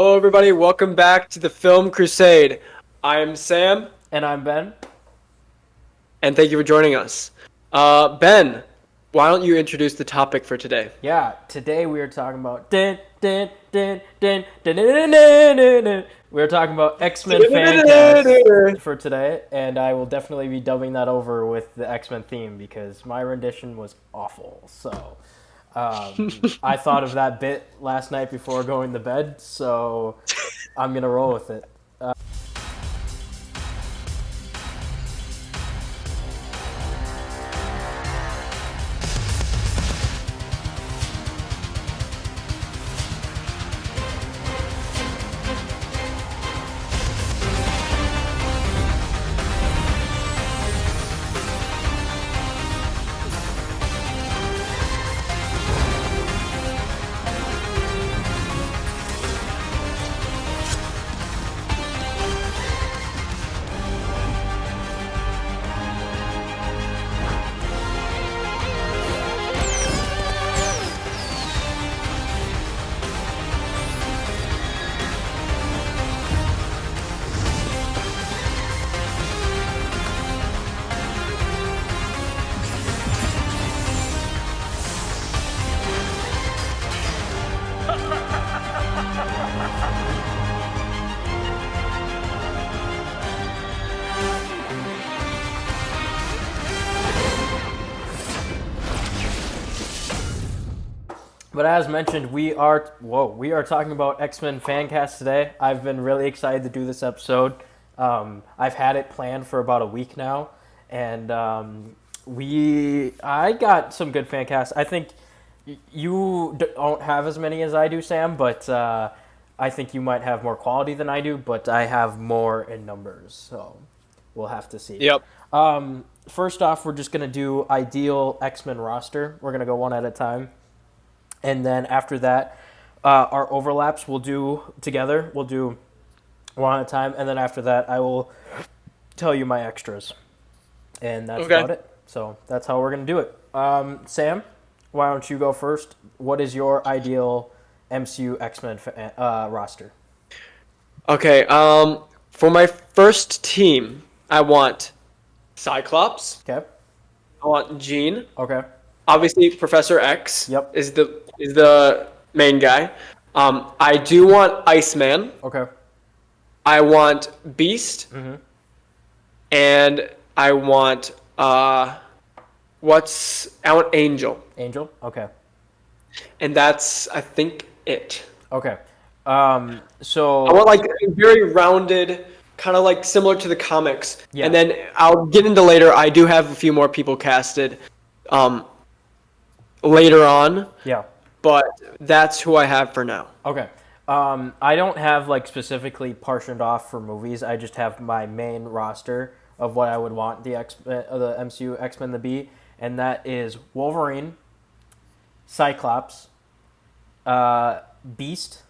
Hello, everybody. Welcome back to the film Crusade. I'm Sam, And I'm Ben. and thank you for joining us. Ben, why don't you introduce the topic for today? Yeah, today we are talking about we're talking about X-Men Fancast for today, and I will definitely be dubbing that over with the X-Men theme because my rendition was awful. So I thought of that bit last night before going to bed, so I'm gonna roll with it. But as mentioned, we are talking about X-Men Fancast today. I've been really excited to do this episode. I've had it planned for about a week now, and I got some good Fancasts. I think you don't have as many as I do, Sam, but I think you might have more quality than I do. But I have more in numbers, so we'll have to see. Yep. First off, we're just gonna do ideal X-Men roster. We're gonna go one at a time. And then after that, our overlaps we'll do together. We'll do one at a time. And then after that, I will tell you my extras. And that's Okay. about it. So that's how we're going to do it. Sam, why don't you go first? What is your ideal MCU X-Men roster? Okay. For my first team, I want Cyclops. Okay. I want Jean. Okay. Obviously, Professor X Yep. is the main guy. I do want Iceman. Okay. I want Beast. And I want I want Angel. Angel? Okay. And that's, I think, it. Okay. I So, want like a very rounded, kind of like similar to the comics. Yeah. And then I'll get into later. I do have a few more people casted later on, yeah. but that's who I have for now. Okay. I don't have like specifically partitioned off for movies. I just have my main roster of what I would want the MCU X-Men to be, and that is Wolverine, Cyclops, Beast,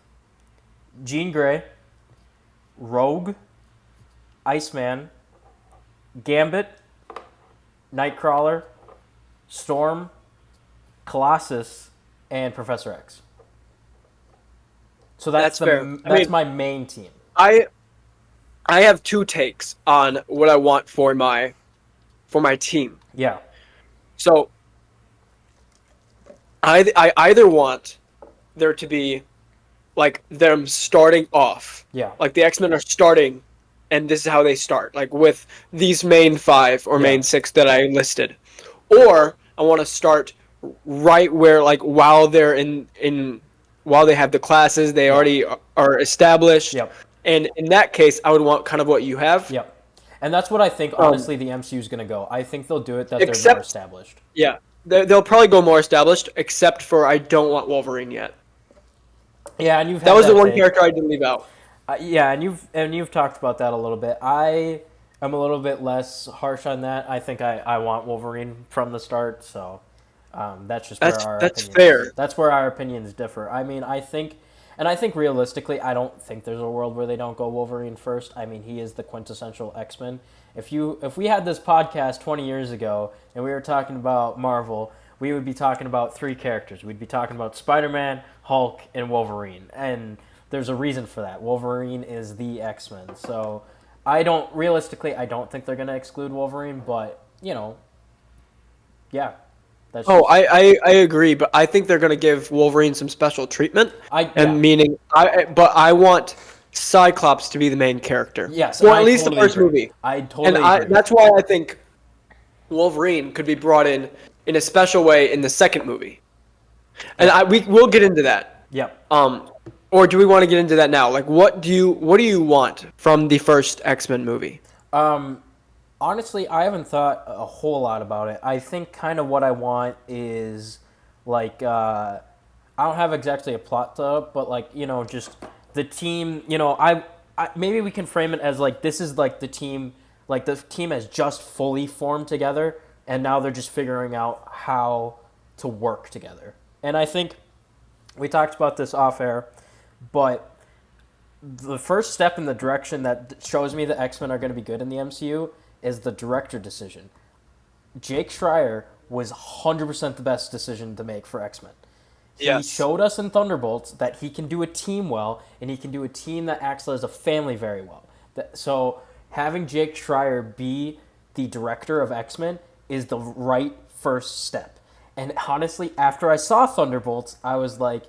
Jean Grey, Rogue, Iceman, Gambit, Nightcrawler, Storm, Colossus, and Professor X. So That's fair. I that's mean, my main team. I I have two takes on what I want for my team. Yeah. So I either want there to be like them starting off, Yeah. like the X-Men are starting, and this is how they start, like with these main five or Yeah. main six that I listed, or I want to start right where like while they're in while they have the classes they Yeah. already are established, Yep. and in that case I would want kind of what you have. Yep. And that's what I think, honestly, the MCU is going to go. I think they'll do it that they're more Except established. yeah, they'll probably go more established, except for I don't want Wolverine yet. Yeah, and you've That had was the that one take. character I didn't leave out. Yeah, and you've talked about that a little bit. I am a little bit less harsh on that. I think I want Wolverine from the start, so that's just where our That's opinions. fair. That's where our opinions differ. I mean, I think realistically, I don't think there's a world where they don't go Wolverine first. I mean, he is the quintessential X-Men. If we had this podcast 20 years ago and we were talking about Marvel, we would be talking about three characters. We'd be talking about Spider-Man, Hulk, and Wolverine. And there's a reason for that. Wolverine is the X-Men. So I don't think they're going to exclude Wolverine, but, yeah. I agree, but I think they're going to give Wolverine some special treatment. I want Cyclops to be the main character. Yes, or at least the first movie. I totally agree. That's why I think Wolverine could be brought in a special way in the second movie. And we'll get into that. Yep. Or do we want to get into that now? Like, what do you want from the first X-Men movie? Honestly, I haven't thought a whole lot about it. I think kind of what I want is, like, I don't have exactly a plot to it, but, like, just the team, maybe we can frame it as, like, this is, like, the team has just fully formed together, and now they're just figuring out how to work together. And I think we talked about this off air, but the first step in the direction that shows me the X-Men are going to be good in the MCU is the director decision. Jake Schreier was 100% the best decision to make for X-Men. He showed us in Thunderbolts that he can do a team well, and he can do a team that acts as a family very well. So having Jake Schreier be the director of X-Men is the right first step. And honestly, after I saw Thunderbolts, I was like,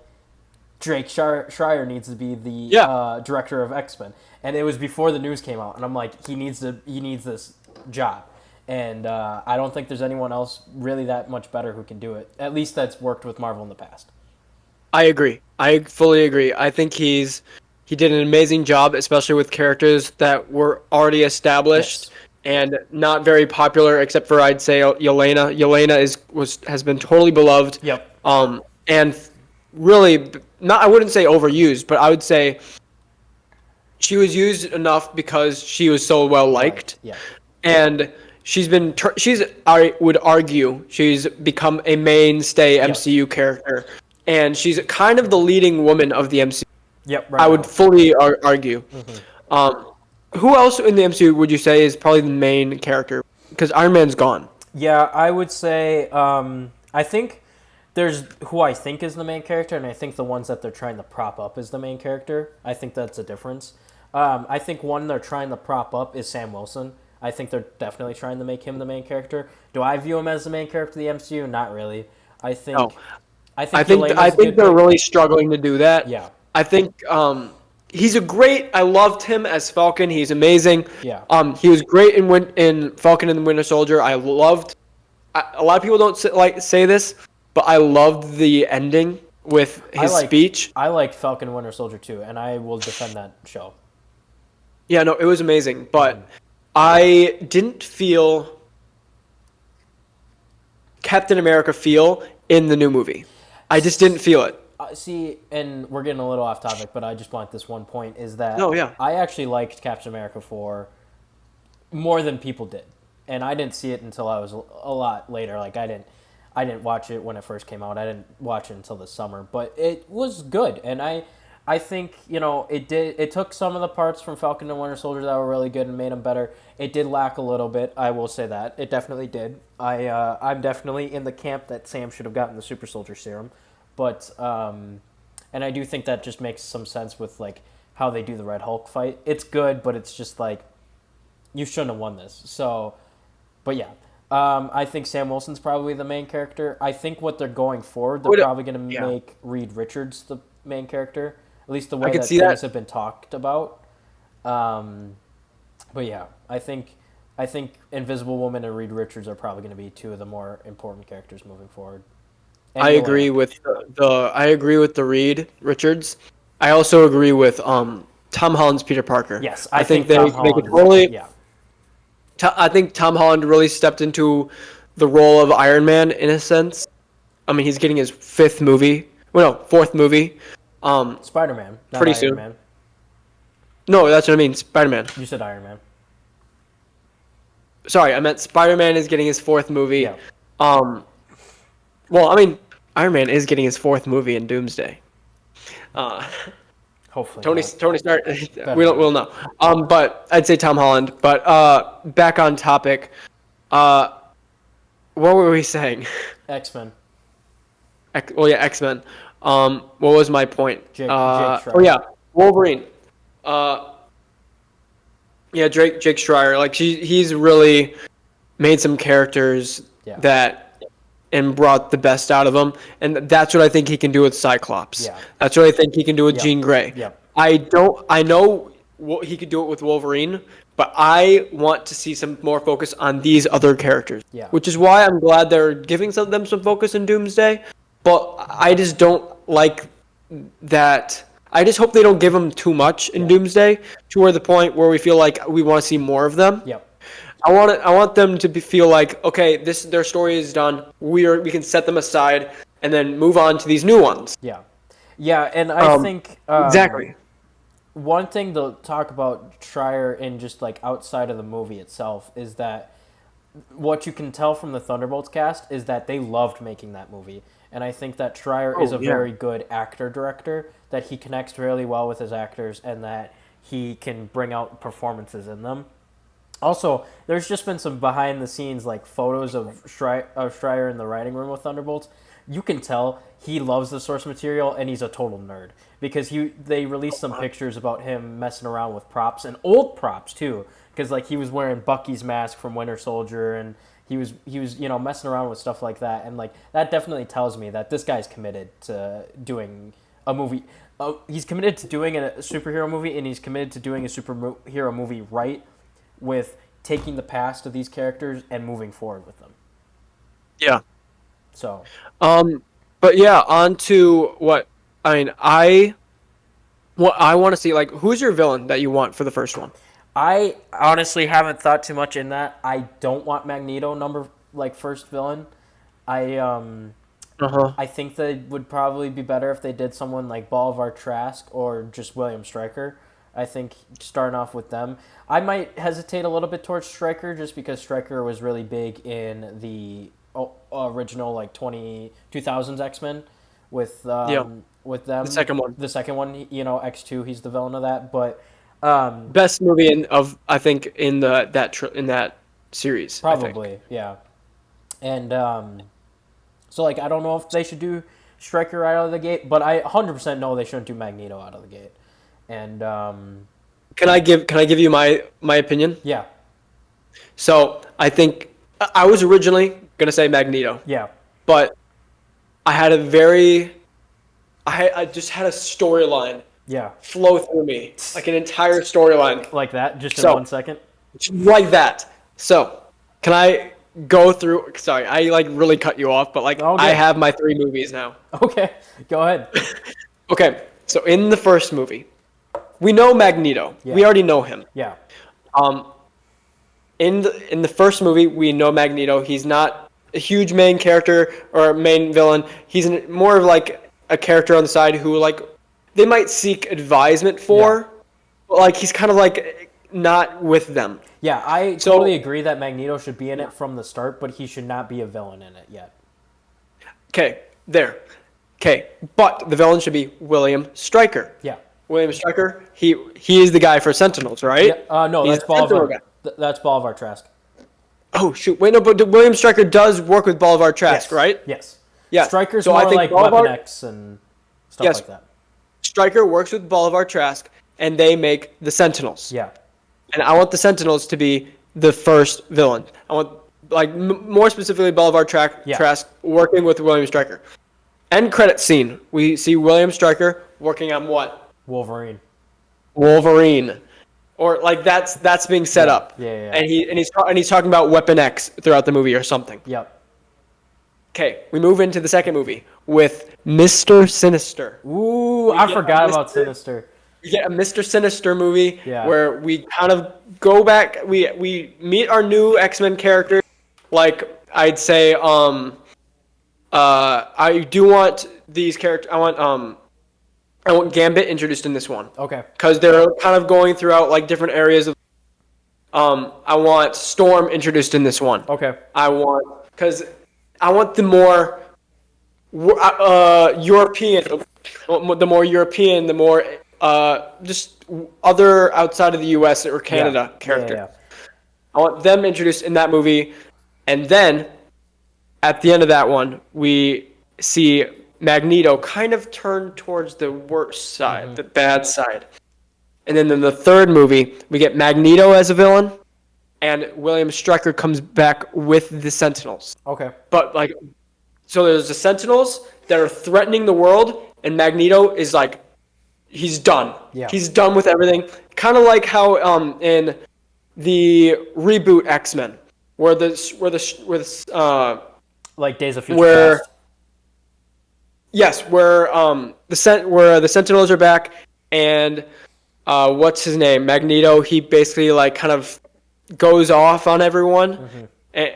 Jake Schreier needs to be the director of X-Men. And it was before the news came out, and I'm like, he needs this job. And I don't think there's anyone else really that much better who can do it, at least that's worked with Marvel in the past. I agree. I fully agree. I think he did an amazing job, especially with characters that were already established and not very popular, except for, I'd say, Yelena. Yelena has been totally beloved. Yep. And really, I wouldn't say overused, but I would say she was used enough because she was so well liked. Right. Yeah. And I would argue she's become a mainstay MCU character, and she's kind of the leading woman of the MCU. Yep. Right. I would fully argue. Mm-hmm. Who else in the MCU would you say is probably the main character? Because Iron Man's gone. Yeah, I would say I think there's who I think is the main character, and I think the ones that they're trying to prop up is the main character. I think that's a difference. I think one they're trying to prop up is Sam Wilson. I think they're definitely trying to make him the main character. Do I view him as the main character of the MCU? Not really. I think they're really struggling to do that. Yeah. I think I loved him as Falcon. He's amazing. Yeah. He was great in Falcon and the Winter Soldier. A lot of people don't say this, but I loved the ending with his speech. I liked Falcon and Winter Soldier too, and I will defend that show. Yeah, no, it was amazing, but I didn't feel Captain America feel in the new movie. I just didn't feel it. See, and we're getting a little off topic, but I just want this one point is that I actually liked Captain America 4 more than people did. And I didn't see it until I was a lot later. Like I didn't watch it when it first came out. I didn't watch it until the summer, but it was good. And I think, it took some of the parts from Falcon and Winter Soldier that were really good and made them better. It did lack a little bit, I will say that. It definitely did. I'm definitely in the camp that Sam should have gotten the Super Soldier Serum. But, and I do think that just makes some sense with, like, how they do the Red Hulk fight. It's good, but it's just, like, you shouldn't have won this. So, but yeah. I think Sam Wilson's probably the main character. I think what they're going forward, they're probably going to make Reed Richards the main character. At least the way that things have been talked about. But yeah, I think Invisible Woman and Reed Richards are probably going to be two of the more important characters moving forward. I agree with the Reed Richards. I also agree with Tom Holland's Peter Parker. Yes, I think they make it totally. Yeah. I think Tom Holland really stepped into the role of Iron Man in a sense. I mean, he's getting his fourth movie. Spider-Man. Pretty soon. Man. No, that's what I mean. Spider-Man. You said Iron Man. Sorry, I meant Spider-Man is getting his fourth movie. Yeah. Well, I mean, Iron Man is getting his fourth movie in Doomsday. Hopefully. Tony Stark. We'll know. But I'd say Tom Holland. But back on topic. What were we saying? X-Men. X-Men. What was my point? Jake Schreier. Wolverine. Uh, yeah, Jake Schreier. Like he's really made some characters that and brought the best out of them, and that's what I think he can do with Cyclops. Yeah. That's what I think he can do with Jean Grey. Yep. I know he could do it with Wolverine, but I want to see some more focus on these other characters. Yeah. Which is why I'm glad they're giving them some focus in Doomsday, but I just don't like that. I just hope they don't give them too much in Doomsday to where the point where we feel like we want to see more of them. Yep. I want them to feel like, okay, their story is done. We can set them aside and then move on to these new ones. Yeah. Yeah, and I think exactly. One thing to talk about Schreier in just like outside of the movie itself is that what you can tell from the Thunderbolts cast is that they loved making that movie. And I think that Schreier is a very good actor-director, that he connects really well with his actors and that he can bring out performances in them. Also, there's just been some behind-the-scenes like photos of Schreier in the writing room with Thunderbolts. You can tell he loves the source material and he's a total nerd because they released some pictures about him messing around with props and old props too, because like he was wearing Bucky's mask from Winter Soldier and he was messing around with stuff like that, and like that definitely tells me that this guy's committed to doing a movie. He's committed to doing a superhero movie, and he's committed to doing a superhero movie right, with taking the past of these characters and moving forward with them. Yeah. So. But yeah, on to what I mean. I want to see, like, who's your villain that you want for the first one? I honestly haven't thought too much in that. I don't want Magneto first villain. I think that it would probably be better if they did someone like Bolivar Trask or just William Stryker. I think starting off with them. I might hesitate a little bit towards Stryker just because Stryker was really big in the original like 2000s X-Men with them. The second one. The second one, X2, he's the villain of that, but best movie in that series. Probably, yeah. And so like I don't know if they should do Stryker right out of the gate, but I 100% know they shouldn't do Magneto out of the gate. And can I give you my opinion? Yeah. So I think I was originally gonna say Magneto. Yeah. But I just had a storyline. Yeah. Flow through me like an entire storyline. Like that, just in 1 second. Like that. So can I go through? Sorry, I like really cut you off, but like I have my 3 movies now. Okay, go ahead. Okay, so in the first movie, we know Magneto. Yeah. We already know him. Yeah. In the first movie, we know Magneto. He's not a huge main character or main villain. He's more of like a character on the side who like they might seek advisement for, but like he's kind of like not with them. Yeah, I totally agree that Magneto should be in it from the start, but he should not be a villain in it yet. Okay, but the villain should be William Stryker. Yeah. William Stryker, he is the guy for Sentinels, right? Yeah, no, He's that's Bolivar. That's Bolivar Trask. Oh shoot! Wait, no, but William Stryker does work with Bolivar Trask, right? Yes. Yeah. Stryker's more like Weapon X and stuff like that. Stryker works with Bolivar Trask, and they make the Sentinels. Yeah. And I want the Sentinels to be the first villain. I want, like, more specifically, Bolivar Trask working with William Stryker. End credit scene. We see William Stryker working on what? Wolverine. Or like that's being set up. Yeah. And he's talking about Weapon X throughout the movie or something. Yep. Okay, we move into the second movie with Mr. Sinister. Ooh, I forgot about Sinister. We get a Mr. Sinister movie where we kind of go back. We meet our new X-Men characters. Like I'd say, I do want these characters. I want Gambit introduced in this one. Okay. Because they're kind of going throughout like different areas of. I want Storm introduced in this one. Okay. Because I want the more European, the more just other outside of the U.S. or Canada character. Yeah. I want them introduced in that movie, and then at the end of that one, we see Magneto kind of turned towards the worst side, the bad side. And then in the third movie, we get Magneto as a villain, and William Stryker comes back with the Sentinels. Okay. But like, so there's the Sentinels that are threatening the world, and Magneto is like, he's done. Yeah. He's done with everything. Kind of like how in the reboot X-Men, where like Days of Future Past. Yes, where the Sentinels are back, and what's his name? Magneto. He basically like kind of goes off on everyone, and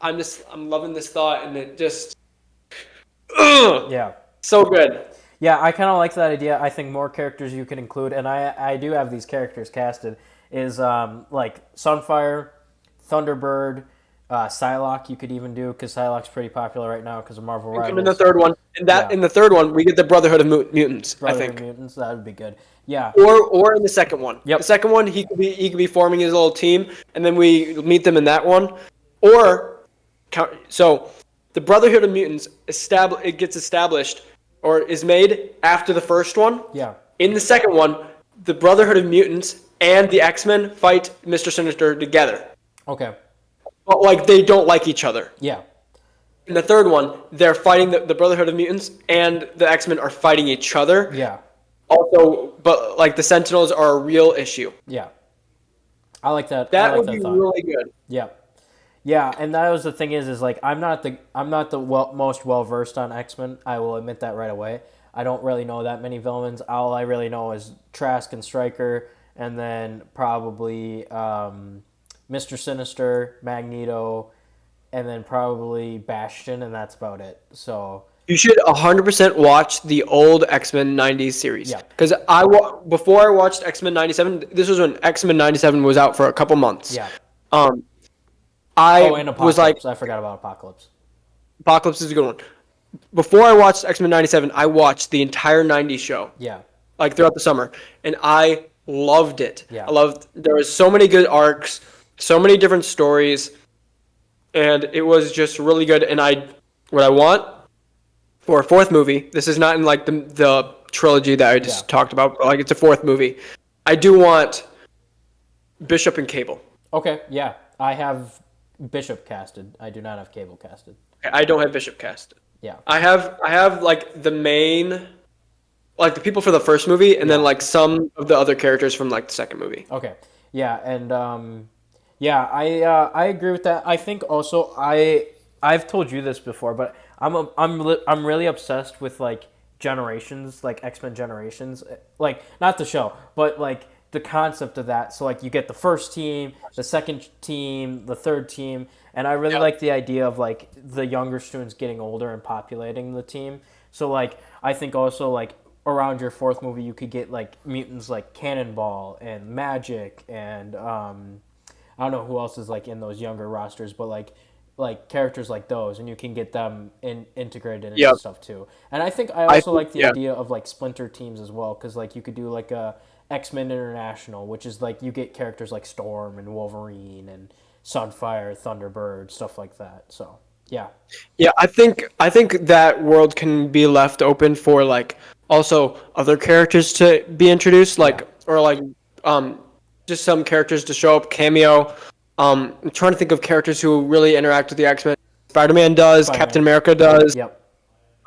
I'm loving this thought, and it just Yeah. so good. Yeah, I kind of like that idea. I think more characters you can include, and I do have these characters casted, is like Sunfire, Thunderbird, Psylocke you could even do, because Psylocke's pretty popular right now because of Marvel Rivals. In the third one, in the third one, we get the Brotherhood of Mutants. Brotherhood I think. of Mutants, that would be good. Yeah. Or in the second one. Yep. The second one, he could be forming his little team, and then we meet them in that one. Or so the Brotherhood of Mutants gets established or is made after the first one. Yeah. In the second one, the Brotherhood of Mutants and the X-Men fight Mr. Sinister together. Okay. But like they don't like each other. Yeah. In the third one, they're fighting the Brotherhood of Mutants and the X-Men are fighting each other. Yeah. Also, but like the Sentinels are a real issue. Yeah. I like that. That would be really good. Yeah. Yeah, and that was the thing is like I'm not the most well versed on X-Men. I will admit that right away. I don't really know that many villains. All I really know is Trask and Stryker, and then probably Mr. Sinister, Magneto, and then probably Bastion, and that's about it. So you should 100% watch the old X-Men 90s series. Yeah. Because before I watched X-Men 97, this was when X-Men 97 was out for a couple months. yeah. And Apocalypse. was like, I forgot about Apocalypse. Apocalypse is a good one. Before I watched X-Men 97, I watched the entire 90s show. Yeah. Like throughout the summer. And I loved it. Yeah. There was so many good arcs, so many different stories, and it was just really good. And what I want for a fourth movie, this is not in like the trilogy that I just talked about, but like it's a fourth movie. I do want Bishop and Cable. Okay, yeah. I have Bishop casted. I do not have Cable casted. I don't have Bishop casted. Yeah. I have like the main, like the people for the first movie, and then like some of the other characters from like the second movie. Okay. Yeah, and I agree with that. I think also I've told you this before, but I'm really obsessed with like Generations, like X-Men Generations, like not the show, but like the concept of that. So like you get the first team, the second team, the third team, and I really like the idea of like the younger students getting older and populating the team. So like I think also like around your fourth movie you could get like mutants like Cannonball and Magic and I don't know who else is like in those younger rosters, but like characters like those, and you can get them integrated into stuff too. And I think I also like the idea of like splinter teams as well, because like you could do like a X-Men International, which is like you get characters like Storm and Wolverine and Sunfire, Thunderbird, stuff like that. So yeah. I think that world can be left open for like also other characters to be introduced, like or like just some characters to show up, cameo. I'm trying to think of characters who really interact with the X-Men. Spider-Man does, Captain America does. Yep.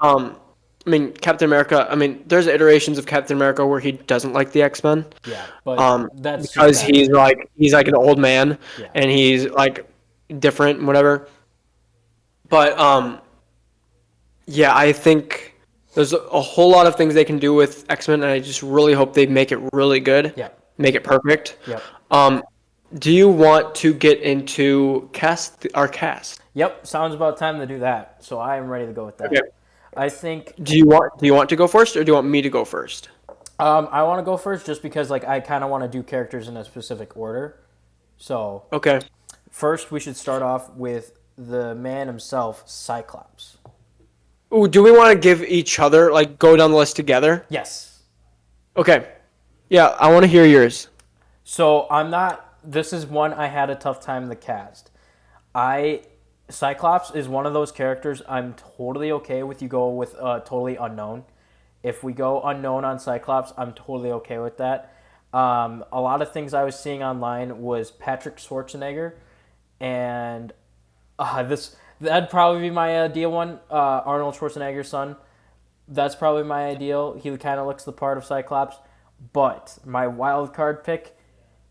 I mean, Captain America. I mean, there's iterations of Captain America where he doesn't like the X-Men. Yeah, but that's because he's like an old man and he's like different and whatever. But I think there's a whole lot of things they can do with X-Men, and I just really hope they make it really good. Yeah. Make it perfect. Yep. Do you want to get into our cast? Yep, sounds about time to do that. So I am ready to go with that. Okay. I think. Do you want to go first, or do you want me to go first? I want to go first just because like I kind of want to do characters in a specific order. So Okay. First, we should start off with the man himself, Cyclops. Ooh, do we want to give each other like go down the list together? Yes. Okay. Yeah, I want to hear yours. So this is one I had a tough time to cast. I Cyclops is one of those characters I'm totally okay with you go with totally unknown. If we go unknown on Cyclops, I'm totally okay with that. A lot of things I was seeing online was Patrick Schwarzenegger, and that'd probably be my ideal one. Arnold Schwarzenegger's son. That's probably my ideal. He kind of looks the part of Cyclops. But my wild card pick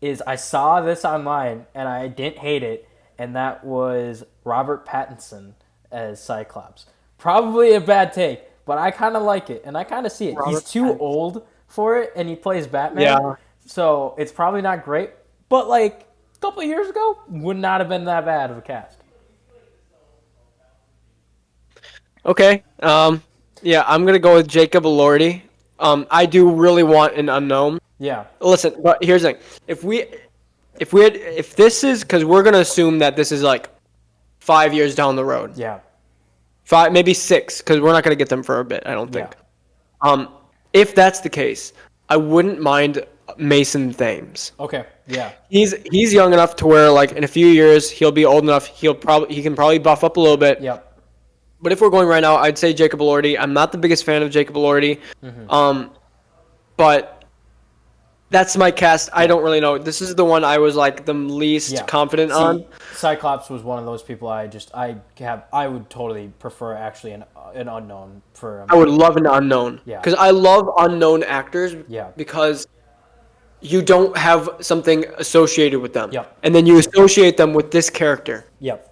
is I saw this online and I didn't hate it, and that was Robert Pattinson as Cyclops. Probably a bad take, but I kind of like it and I kind of see it. He's too old for it, and he plays Batman. Yeah. So it's probably not great, but like a couple of years ago, would not have been that bad of a cast. Okay. Yeah, I'm gonna go with Jacob Elordi. I do really want an unknown. Yeah. Listen, but here's the thing: if this is, because we're gonna assume that this is like 5 years down the road. Yeah. 5, maybe 6, because we're not gonna get them for a bit. I don't think. Yeah. If that's the case, I wouldn't mind Mason Thames. Okay. Yeah. He's young enough to where like in a few years he'll be old enough. He can probably buff up a little bit. Yep. But if we're going right now, I'd say Jacob Elordi. I'm not the biggest fan of Jacob Elordi, but that's my cast. I don't really know. This is the one I was like the least confident on. Cyclops was one of those people I would totally prefer actually an unknown for. I would love an unknown. Yeah. Because I love unknown actors. Yeah. Because you don't have something associated with them. Yep. And then you associate them with this character. Yep.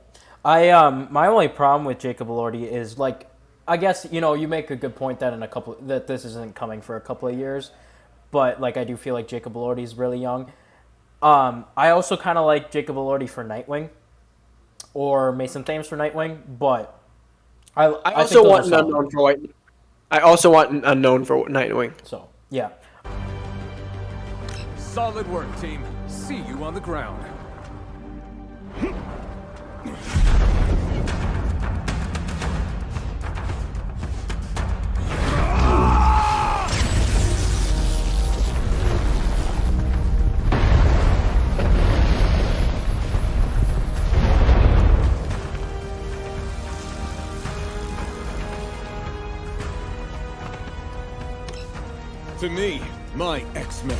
My only problem with Jacob Elordi is like, I guess you make a good point that this isn't coming for a couple of years, but like I do feel like Jacob Elordi is really young. I also kind of like Jacob Elordi for Nightwing, or Mason Thames for Nightwing, but I also want an unknown for White. I also want an unknown for Nightwing. So yeah. Solid work, team. See you on the ground. To me, my X-Men.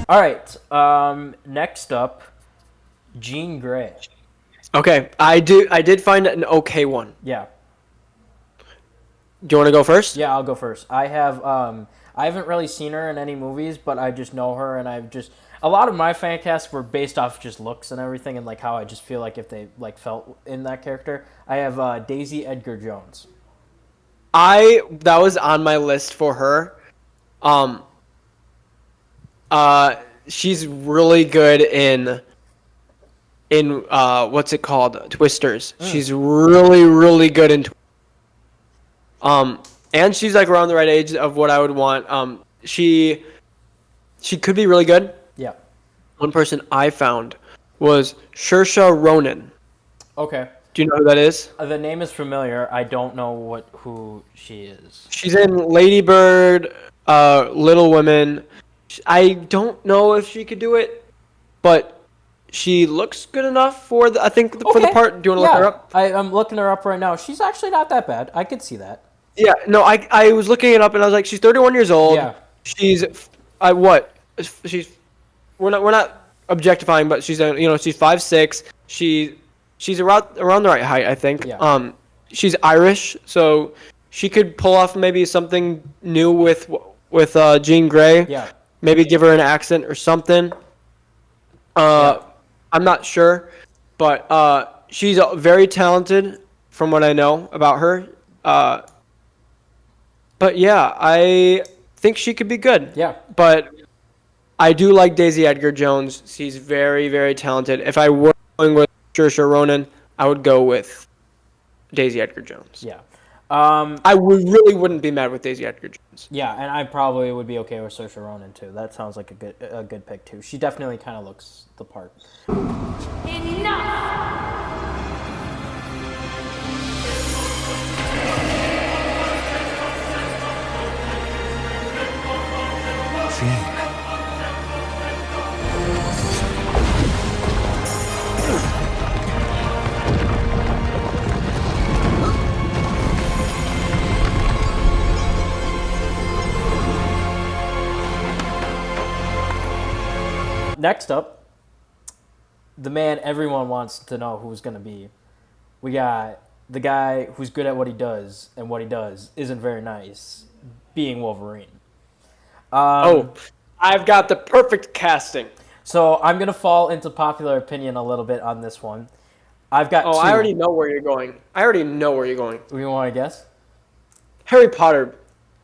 All right. Next up, Jean Grey. Okay, I did find an okay one. Yeah. Do you want to go first? Yeah, I'll go first. I haven't really seen her in any movies, but I just know her, and a lot of my fan casts were based off just looks and everything, and like how I just feel like if they like felt in that character. I have Daisy Edgar Jones. That was on my list for her. She's really good in what's it called? Twisters. She's really, really good in and she's like around the right age of what I would want. She could be really good. Yeah. One person I found was Saoirse Ronan. Okay. Do you know who that is? The name is familiar. I don't know who she is. She's in Lady Bird, Little Women. I don't know if she could do it, but she looks good enough for the part. Do you want to look her up? I'm looking her up right now. She's actually not that bad. I could see that. Yeah, no, I was looking it up and I was like, she's 31 years old. Yeah. She's we're not objectifying, but she's she's 5'6". She's around the right height, I think. Yeah. She's Irish, so she could pull off maybe something new with Jean Grey. Yeah. Maybe give her an accent or something. I'm not sure, but she's very talented from what I know about her. But yeah, I think she could be good. Yeah. But I do like Daisy Edgar Jones. She's very, very talented. If I were going with Saoirse Ronan, I would go with Daisy Edgar Jones. Yeah. I really wouldn't be mad with Daisy Edgar Jones. Yeah, and I probably would be okay with Saoirse Ronan too. That sounds like a good pick too. She definitely kind of looks the part. Enough! Next up, the man everyone wants to know who's going to be. We got the guy who's good at what he does, and what he does isn't very nice, being Wolverine. I've got the perfect casting. So I'm going to fall into popular opinion a little bit on this one. I've got two. I already know where you're going. We want to guess? Harry Potter.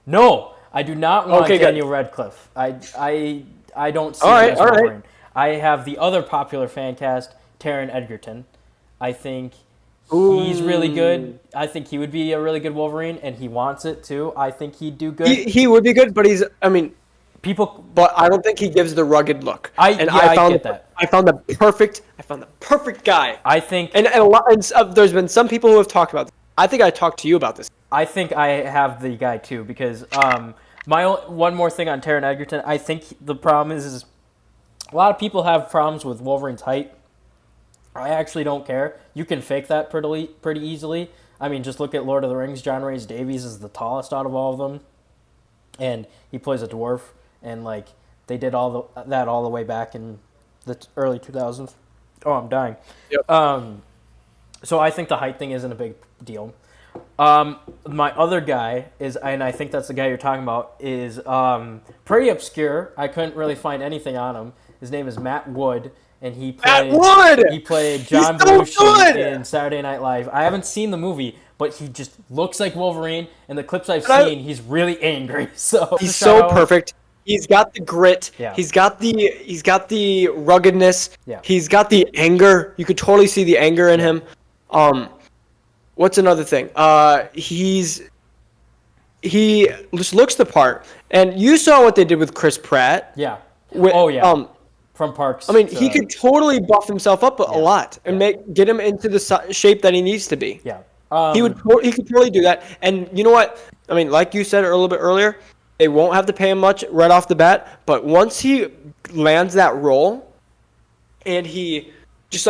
No, I do not want Daniel Radcliffe. I don't see him as Wolverine. Right. I have the other popular fan cast, Taron Egerton. I think he's really good. I think he would be a really good Wolverine, and he wants it too. I think he'd do good. He would be good, but but I don't think he gives the rugged look. I found the perfect guy. I think, and there's been some people who have talked about this. I think I talked to you about this. I think I have the guy too, because one more thing on Taron Egerton. I think the problem is a lot of people have problems with Wolverine's height. I actually don't care. You can fake that pretty easily. I mean, just look at Lord of the Rings. John Rhys Davies is the tallest out of all of them, and he plays a dwarf. And they did that all the way back in the early 2000s. Oh, I'm dying. Yep. So I think the height thing isn't a big deal. My other guy is, and I think that's the guy you're talking about, is pretty obscure. I couldn't really find anything on him. His name is Matt Wood, and he played John Belushi in Saturday Night Live. I haven't seen the movie, but he just looks like Wolverine. And the clips I've seen, he's really angry. So he's so perfect. He's got the grit. Yeah. He's got the ruggedness. Yeah. He's got the anger. You could totally see the anger in him. What's another thing? He just looks the part. And you saw what they did with Chris Pratt. Yeah. From Parks. I mean, he could totally buff himself up a lot and get him into the shape that he needs to be. Yeah. He could totally do that. And you know what? I mean, like you said a little bit earlier, they won't have to pay him much right off the bat, but once he lands that role and he just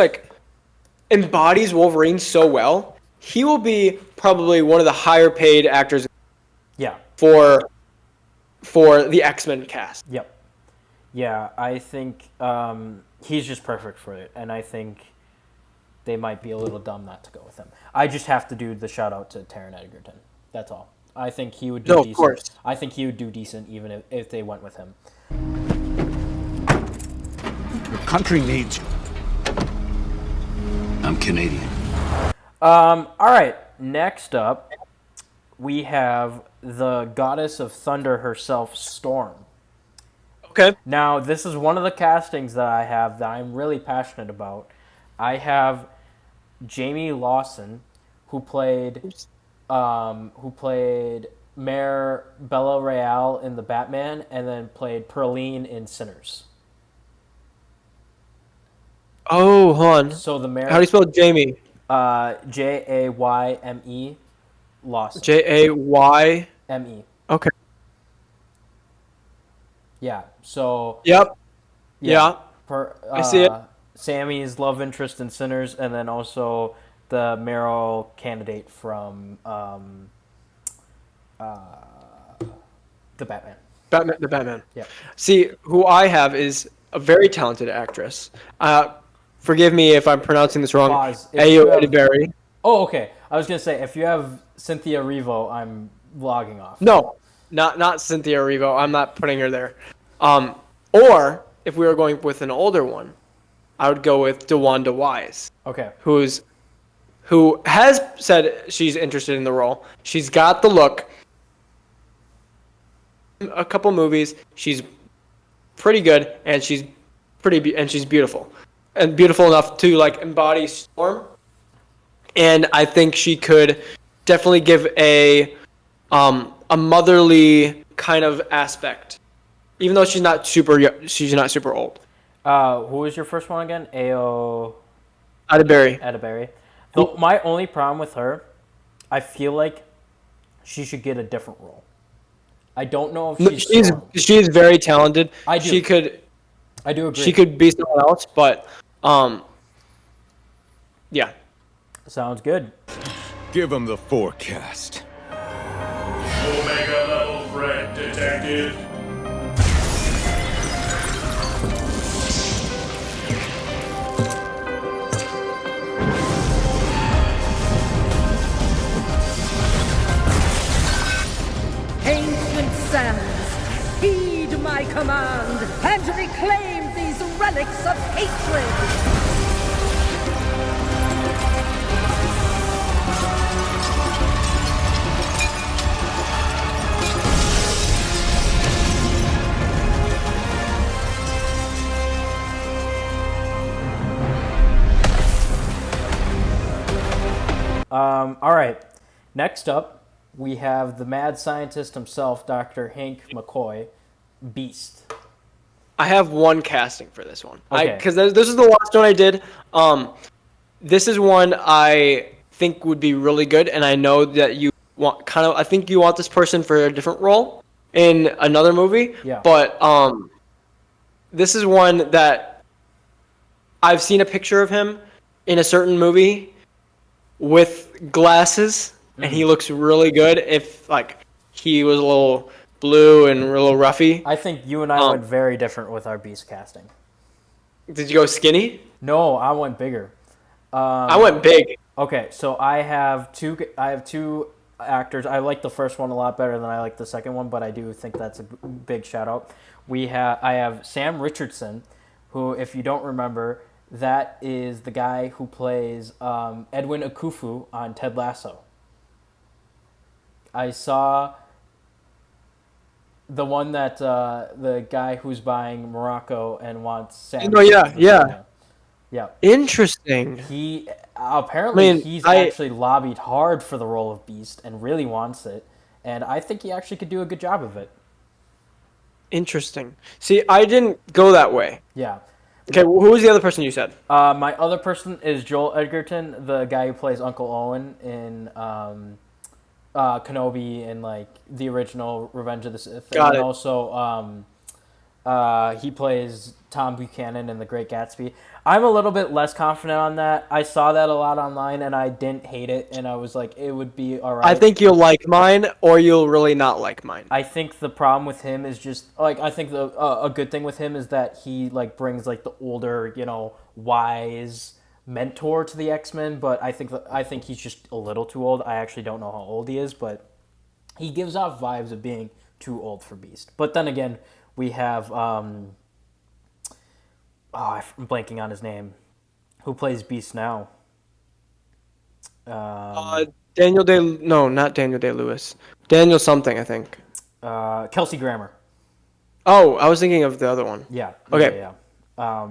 embodies Wolverine so well, he will be probably one of the higher paid actors. Yeah. For the X-Men cast. Yep. Yeah, I think he's just perfect for it, and I think they might be a little dumb not to go with him. I just have to do the shout out to Taron Egerton. That's all. I think he would do decent. Of course. I think he would do decent even if they went with him. Your country needs you. I'm Canadian. All right. Next up, we have the goddess of thunder herself, Storm. Okay. Now, this is one of the castings that I have that I'm really passionate about. I have Jamie Lawson, who played Mayor Bella Real in The Batman, and then played Pearline in Sinners. Oh, hold on. So the mayor. How do you spell Jamie? Jayme Lawson. Jayme. Okay. Yeah. So. Yep. Yeah. I see it. Sammy's love interest in Sinners, and then also the mayoral candidate from the Batman. The Batman. Yeah. See, who I have is a very talented actress. Forgive me if I'm pronouncing this wrong. Ayo Edebiri. Oh, okay. I was gonna say, if you have Cynthia Erivo, I'm logging off. No, not Cynthia Erivo. I'm not putting her there. Or if we were going with an older one, I would go with DeWanda Wise. Okay. Who has said she's interested in the role. She's got the look. A couple movies, she's pretty good, and she's beautiful, and beautiful enough to embody Storm. And I think she could definitely give a motherly kind of aspect, even though she's not super old. Who was your first one again? Ayo Edebiri. So my only problem with her, I feel like she should get a different role. I don't know if she is very talented. I do. I do agree. She could be someone else, but yeah. Sounds good. Give him the forecast. Omega level threat detected. ancient sands, heed my command and reclaim these relics of hatred! All right. Next up, we have the mad scientist himself, Dr. Hank McCoy, Beast. I have one casting for this one. Okay. Because this is the last one I did. This is one I think would be really good, and I know that you want I think you want this person for a different role in another movie. Yeah. But this is one that I've seen a picture of him in a certain movie with glasses, and he looks really good. If like he was a little blue and a little ruffy. I think you and I went very different with our Beast casting. Did you go skinny? No, I went bigger. I went big. Okay, so I have two actors. I like the first one a lot better than I like the second one, but I do think that's a big shout out. I have Sam Richardson, who, if you don't remember, that is the guy who plays Edwin Akufu on Ted Lasso. I saw the one that the guy who's buying Morocco and wants Sam. Oh yeah. Interesting. He apparently he's actually lobbied hard for the role of Beast and really wants it, and I think he actually could do a good job of it. Interesting. See, I didn't go that way. Yeah. Okay, who was the other person you said? My other person is Joel Edgerton, the guy who plays Uncle Owen in Kenobi and like the original Revenge of the Sith. Got and it. Also, he plays Tom Buchanan in The Great Gatsby. I'm a little bit less confident on that. I saw that a lot online, and I didn't hate it, and I was like, it would be all right. I think you'll like mine, or you'll really not like mine. I think the problem with him is just like I think a good thing with him is that he like brings like the older, wise mentor to the X-Men, but I think he's just a little too old. I actually don't know how old he is, but he gives off vibes of being too old for Beast. But then again, we have I'm blanking on his name. Who plays Beast now? Not Daniel Day-Lewis. Daniel something, I think. Kelsey Grammer. Oh, I was thinking of the other one. Yeah. Okay. Yeah.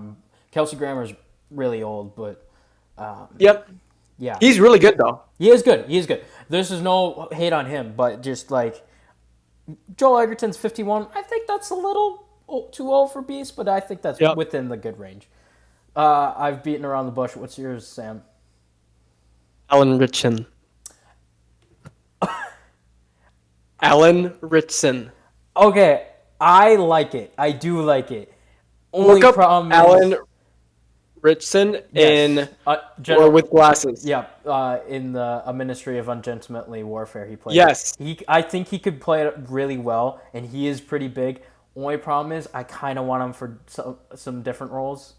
Kelsey Grammer's really old, but Yep. yeah. He's really good though. He is good. This is no hate on him, but just like Joel Edgerton's 51. I think that's a little too old for Beast, but I think that's within the good range. I've beaten around the bush. What's yours, Sam? Alan Ritchson. Alan Ritchson. Okay, I like it. I do like it. Only Look up problem Alan Ritchson or with glasses. Yeah, in the A Ministry of Ungentlemanly Warfare, he played. Yes. I think he could play it really well, and he is pretty big. Only problem is I kind of want him for some different roles.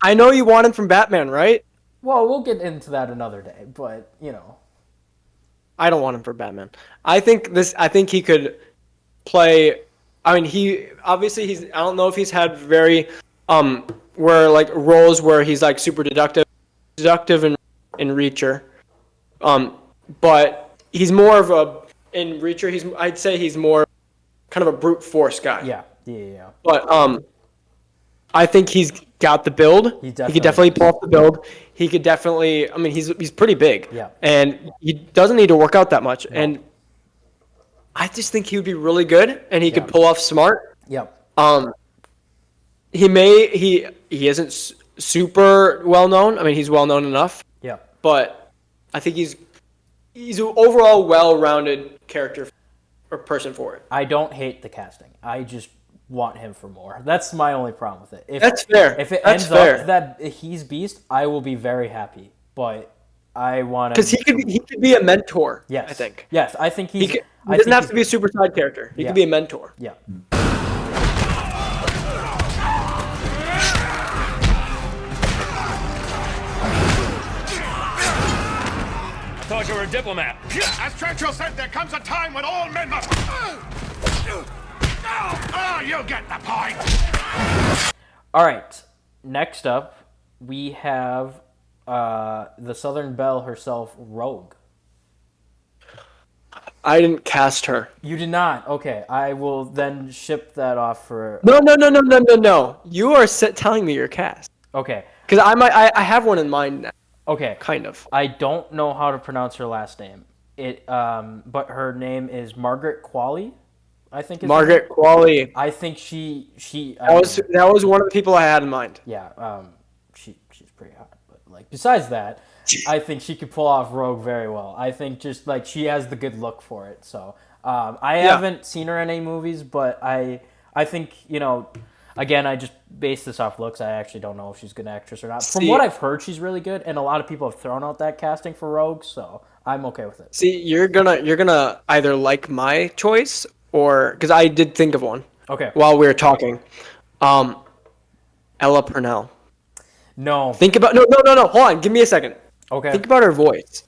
I know you want him from Batman, right? Well, we'll get into that another day, but I don't want him for Batman. I think he could play. I mean, I don't know if he's had very where like roles where he's like super deductive and Reacher, but he's more of in Reacher. I'd say he's more kind of a brute force guy. Yeah. But I think he's got the build. He could definitely pull off the build. He could definitely. I mean, he's pretty big. Yeah. And he doesn't need to work out that much. No. And I just think he would be really good, and he could pull off smart. Yep. He isn't super well known. I mean, he's well known enough. Yeah. But I think he's an overall well-rounded character or person for it. I don't hate the casting. I just want him for more. That's my only problem with it. That's fair. If it ends up that he's Beast, I will be very happy. But I want to, because he could be a mentor. Yes, I think. Yes, I think he doesn't have to be a super side character. He could be a mentor. Yeah. I thought you were a diplomat. As Churchill said, there comes a time when all men must... Oh, you get the point! All right. Next up, we have the Southern Belle herself, Rogue. I didn't cast her. You did not. Okay, I will then ship that off for. No. You are telling me your cast. Okay. Because I have one in mind now. Okay. Kind of. I don't know how to pronounce her last name. But her name is Margaret Qualley, I think. Margaret Qualley. I think she. That was one of the people I had in mind. Yeah. She's pretty hot, but like besides that, I think she could pull off Rogue very well. I think just like she has the good look for it. So I haven't seen her in any movies, but I think again, I just base this off looks. I actually don't know if she's a good actress or not. From what I've heard, she's really good, and a lot of people have thrown out that casting for Rogue, so I'm okay with it. See, you're gonna either like my choice or because I did think of one. Okay. While we were talking, Ella Purnell. No. Think about no. Hold on, give me a second. Okay. Think about her voice.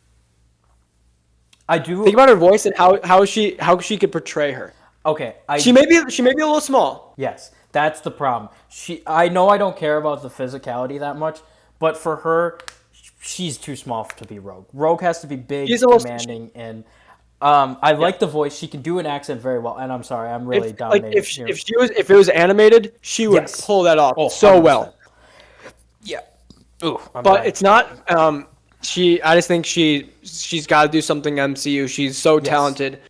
I do. Think about her voice and how she could portray her. Okay. She may be a little small. Yes. That's the problem. I know I don't care about the physicality that much, but for her, she's too small to be Rogue. Rogue has to be big, commanding, and I like the voice. She can do an accent very well. And I'm sorry, I'm really dominating. If it was animated, she would pull that off so 100%. Well. Yeah. Ooh, but it's not. I just think she's got to do something MCU. She's so talented.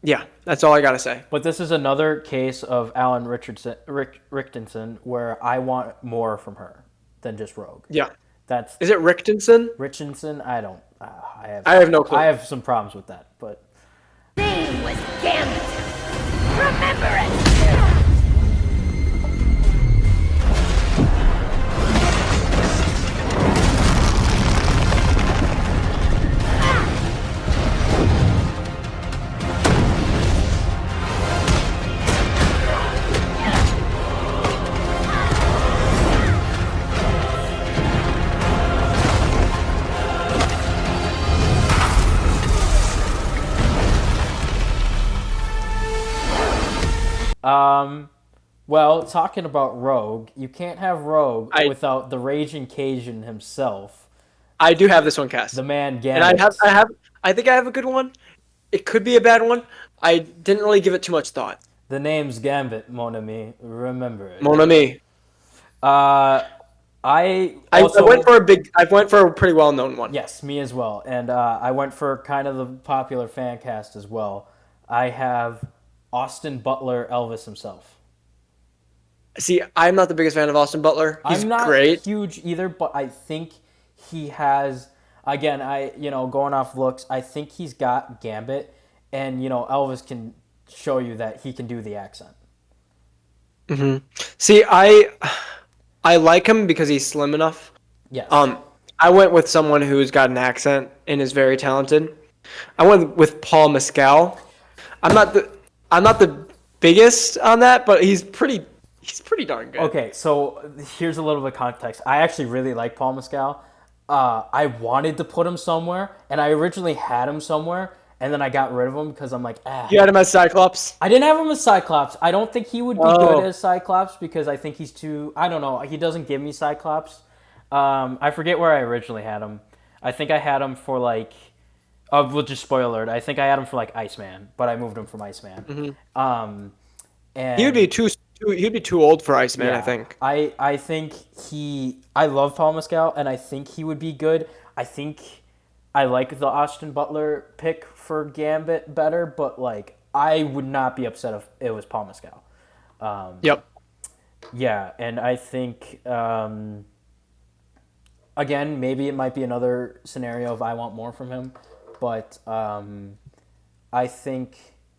Yeah, that's all I gotta say. But this is another case of Alan Richardson where I want more from her than just Rogue. Yeah. Is it Richardson? Richardson? I don't. I have no clue. I have some problems with that, but. Name was Gambit. Remember it. Well, talking about Rogue, you can't have Rogue without the Raging Cajun himself. I do have this one cast. The man Gambit. And I think I have a good one. It could be a bad one. I didn't really give it too much thought. The name's Gambit, mon ami. Remember it. Mon ami. I went for a pretty well-known one. Yes, me as well. And I went for kind of the popular fan cast as well. I have Austin Butler, Elvis himself. See, I'm not the biggest fan of Austin Butler. He's I'm not great. Huge either, but I think he has. Again, going off looks, I think he's got Gambit, and Elvis can show you that he can do the accent. Mm-hmm. See, I like him because he's slim enough. Yes. I went with someone who's got an accent and is very talented. I went with Paul Mescal. I'm not the biggest on that, but he's pretty darn good. Okay, so here's a little bit of context. I actually really like Paul Mescal. I wanted to put him somewhere, and I originally had him somewhere, and then I got rid of him because I'm like, You had him as Cyclops? I didn't have him as Cyclops. I don't think he would be good as Cyclops because I think he's too... I don't know. He doesn't give me Cyclops. I forget where I originally had him. I think I had him for like... well, just spoiler alert. I think I had him for like Iceman, but I moved him from Iceman. Mm-hmm. And he would be too old for Iceman, yeah, I think. I think I love Paul Mescal, and I think he would be good. I think I like the Austin Butler pick for Gambit better, but like I would not be upset if it was Paul Mescal. Yep. Yeah, and I think again, maybe it might be another scenario of I want more from him, but I think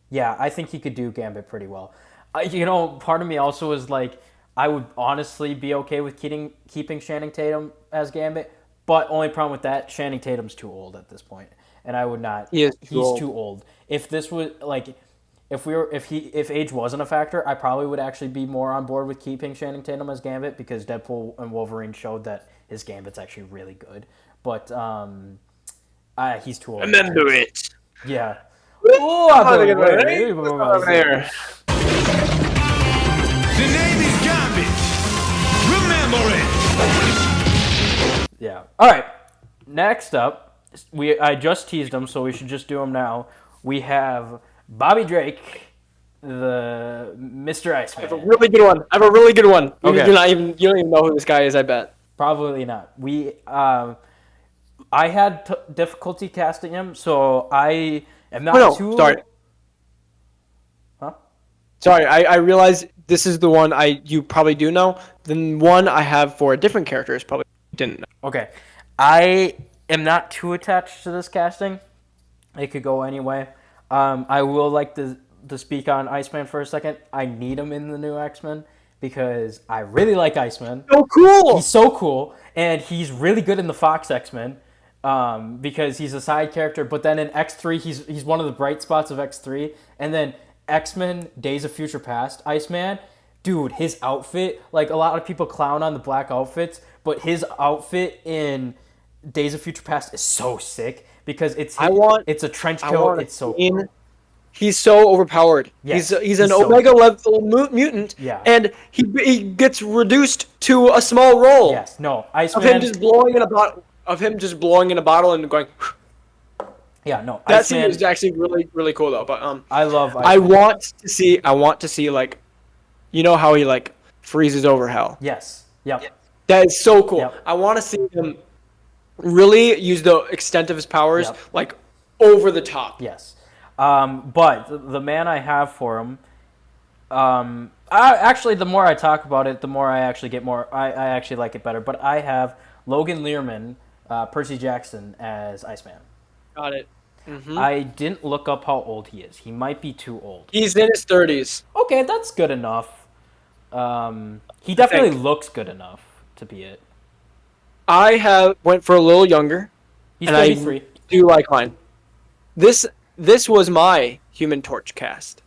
he could do Gambit pretty well. Part of me also is like, I would honestly be okay with keeping Channing Tatum as Gambit, but only problem with that, Channing Tatum's too old at this point, and I would not. He's too old. If this was like, if age wasn't a factor, I probably would actually be more on board with keeping Channing Tatum as Gambit because Deadpool and Wolverine showed that his Gambit's actually really good. But he's too old. Remember it. Yeah. Oh, I That's a good one, wait, right? wait, wait, Over there. The name is Gambit. Remember it. Yeah. All right. Next up, I just teased him, so we should just do him now. We have Bobby Drake, the Mr. I have a Iceman. really good one. Okay. You don't even know who this guy is, I bet. Probably not. I had difficulty casting him, so I am not Oh, no, too. sorry. Huh? Sorry, I realize this is the one you probably do know. The one I have for a different character is probably didn't know. Okay. I am not too attached to this casting. It could go anyway. I will like to speak on Iceman for a second. I need him in the new X-Men because I really like Iceman. So cool! He's so cool, and he's really good in the Fox X-Men because he's a side character. But then in X3, he's one of the bright spots of X3. And then X-Men Days of Future Past, Iceman, dude, his outfit, like a lot of people clown on the black outfits, but his outfit in Days of Future Past is so sick because it's a trench coat. It's so cool. He's so overpowered. Yes, he's an so Omega level mutant, Yeah. and he gets reduced to a small role. Yes, no, Of Iceman. him just blowing in a bottle. Of him just blowing in a bottle and going. Yeah, no, That scene Iceman. is actually really really cool though. But I love. I Iceman. want to see like, you know how he like freezes over hell. Yes. Yep. That is so cool. Yep. I want to see him really use the extent of his powers Yep. like over the top. Yes. But the man I have for him, actually, the more I talk about it, the more I actually get more. I actually like it better. But I have Logan Lerman, Percy Jackson as Iceman. Got it. I didn't look up how old he is. He might be too old. He's in his 30s. Okay, that's good enough. He definitely think. looks good enough to be it. I went for a little younger. He's and 33. I do like mine. This was my Human Torch cast.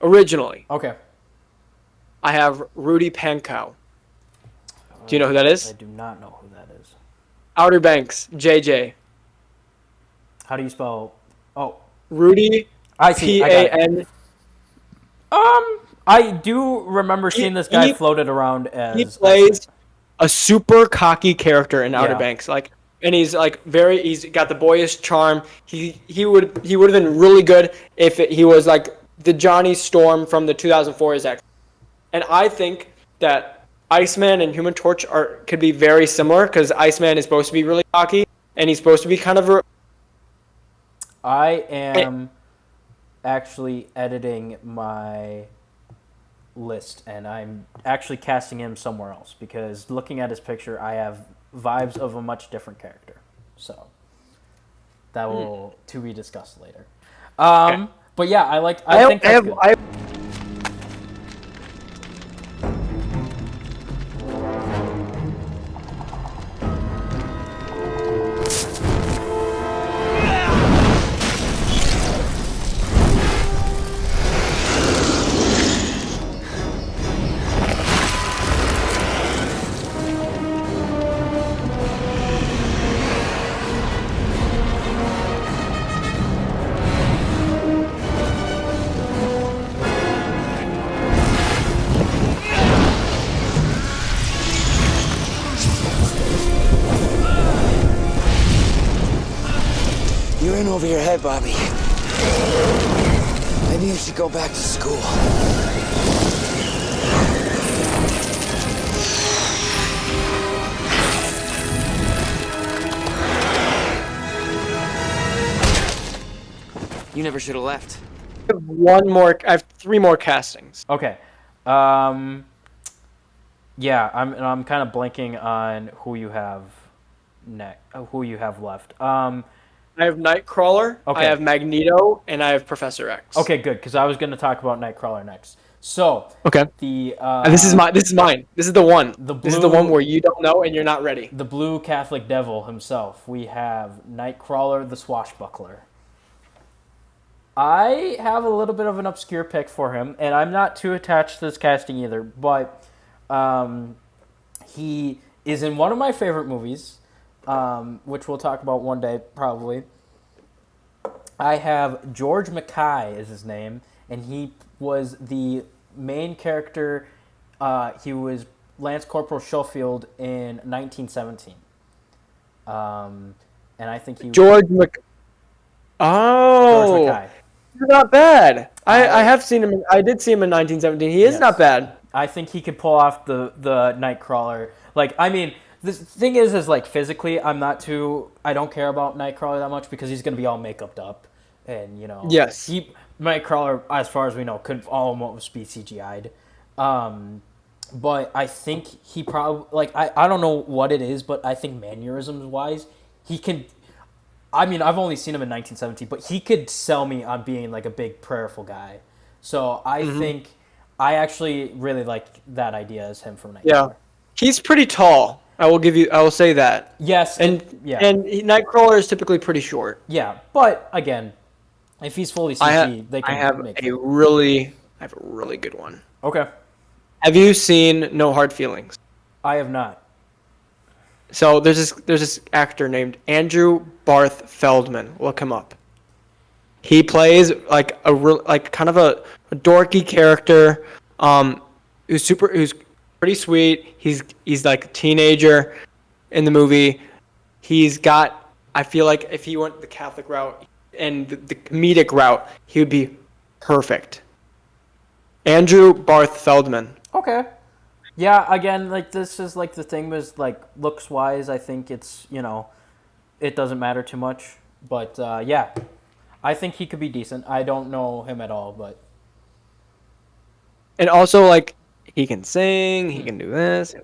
Originally, Okay. I have Rudy Pankow. Do you know who that I is? do not know who that is. Outer Banks, JJ. How do you spell? Oh, Rudy, I see. I got it. P-A-N. I do remember seeing this guy floated around as. He plays a super cocky character in Outer Yeah. Banks, like, and he's like he's got the boyish charm. He would have been really good if he was like the Johnny Storm from the 2004 X. And I think that Iceman and Human Torch could be very similar because Iceman is supposed to be really cocky and he's supposed to be kind of I am actually editing my list, and I'm actually casting him somewhere else because looking at his picture, I have vibes of a much different character. So that will to be discussed later. But yeah, I think that's good. You're in over your head, Bobby. Maybe you should go back to school. You never should have left. I have 3 more castings. Okay. Yeah, I'm kind of blanking on who you have left. I have Nightcrawler, Okay. I have Magneto, and I have Professor X. Okay, good, because I was going to talk about Nightcrawler next. So Okay. the And this is mine. This is the one. This is the blue- one where you don't know and you're not ready. the blue Catholic devil himself. We have Nightcrawler, the swashbuckler. I have a little bit of an obscure pick for him, and I'm not too attached to this casting either. But he is in one of my favorite movies, which we'll talk about one day probably. I have George Mackay is his name, and he was the main character. He was Lance Corporal Schofield in 1917. And I think he George Oh, Mackay. he's not bad. I have seen him. I did see him in 1917. He is Yes. not bad. I think he could pull off the Nightcrawler. Like, I mean, the thing is like physically, I don't care about Nightcrawler that much because he's gonna be all makeuped up, and Yes. Nightcrawler, as far as we know, could almost be CGI'd. But I think he probably I don't know what it is, but I think mannerisms wise, he can. I mean, I've only seen him in 1917, but he could sell me on being like a big prayerful guy. So I think I actually really like that idea as him from Nightcrawler. Yeah, he's pretty tall. I will say that. Yes, And yeah, Nightcrawler is typically pretty short. yeah. But again, if he's fully CG, they can I have make a it. really good one. Okay, Have you seen No Hard Feelings? I have not. So there's this actor named Andrew Barth Feldman. Look him up. He plays like kind of a dorky character, who's pretty sweet. He's like a teenager in the movie. I feel like if he went the Catholic route and the comedic route, he would be perfect. Andrew Barth Feldman. Okay. Yeah, again, like this is like the thing was like looks wise, I think it's it doesn't matter too much. But yeah. I think he could be decent. I don't know him at all, but And also like he can sing, he can do this.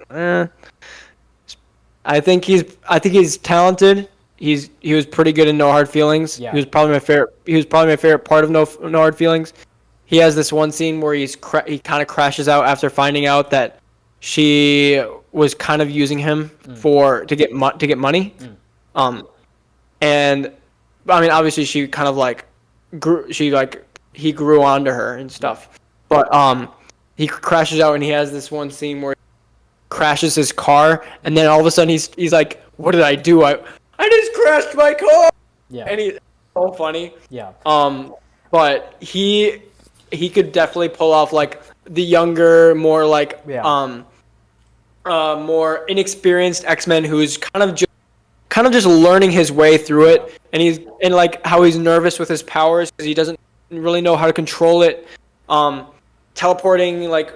I think he's talented. He was pretty good in No Hard Feelings. Yeah. He was probably my favorite part of No Hard Feelings. He has this one scene where he kind of crashes out after finding out that she was kind of using him to get money. And I mean, obviously she kind of like he grew onto her and stuff. But he crashes out and he has this one scene where he crashes his car and then all of a sudden he's like, "What did I do? I just crashed my car." yeah. And he's so funny. Yeah. But he could definitely pull off like the younger, more like more inexperienced X-Men who's kind of just learning his way through it, and like how he's nervous with his powers because he doesn't really know how to control it. Teleporting like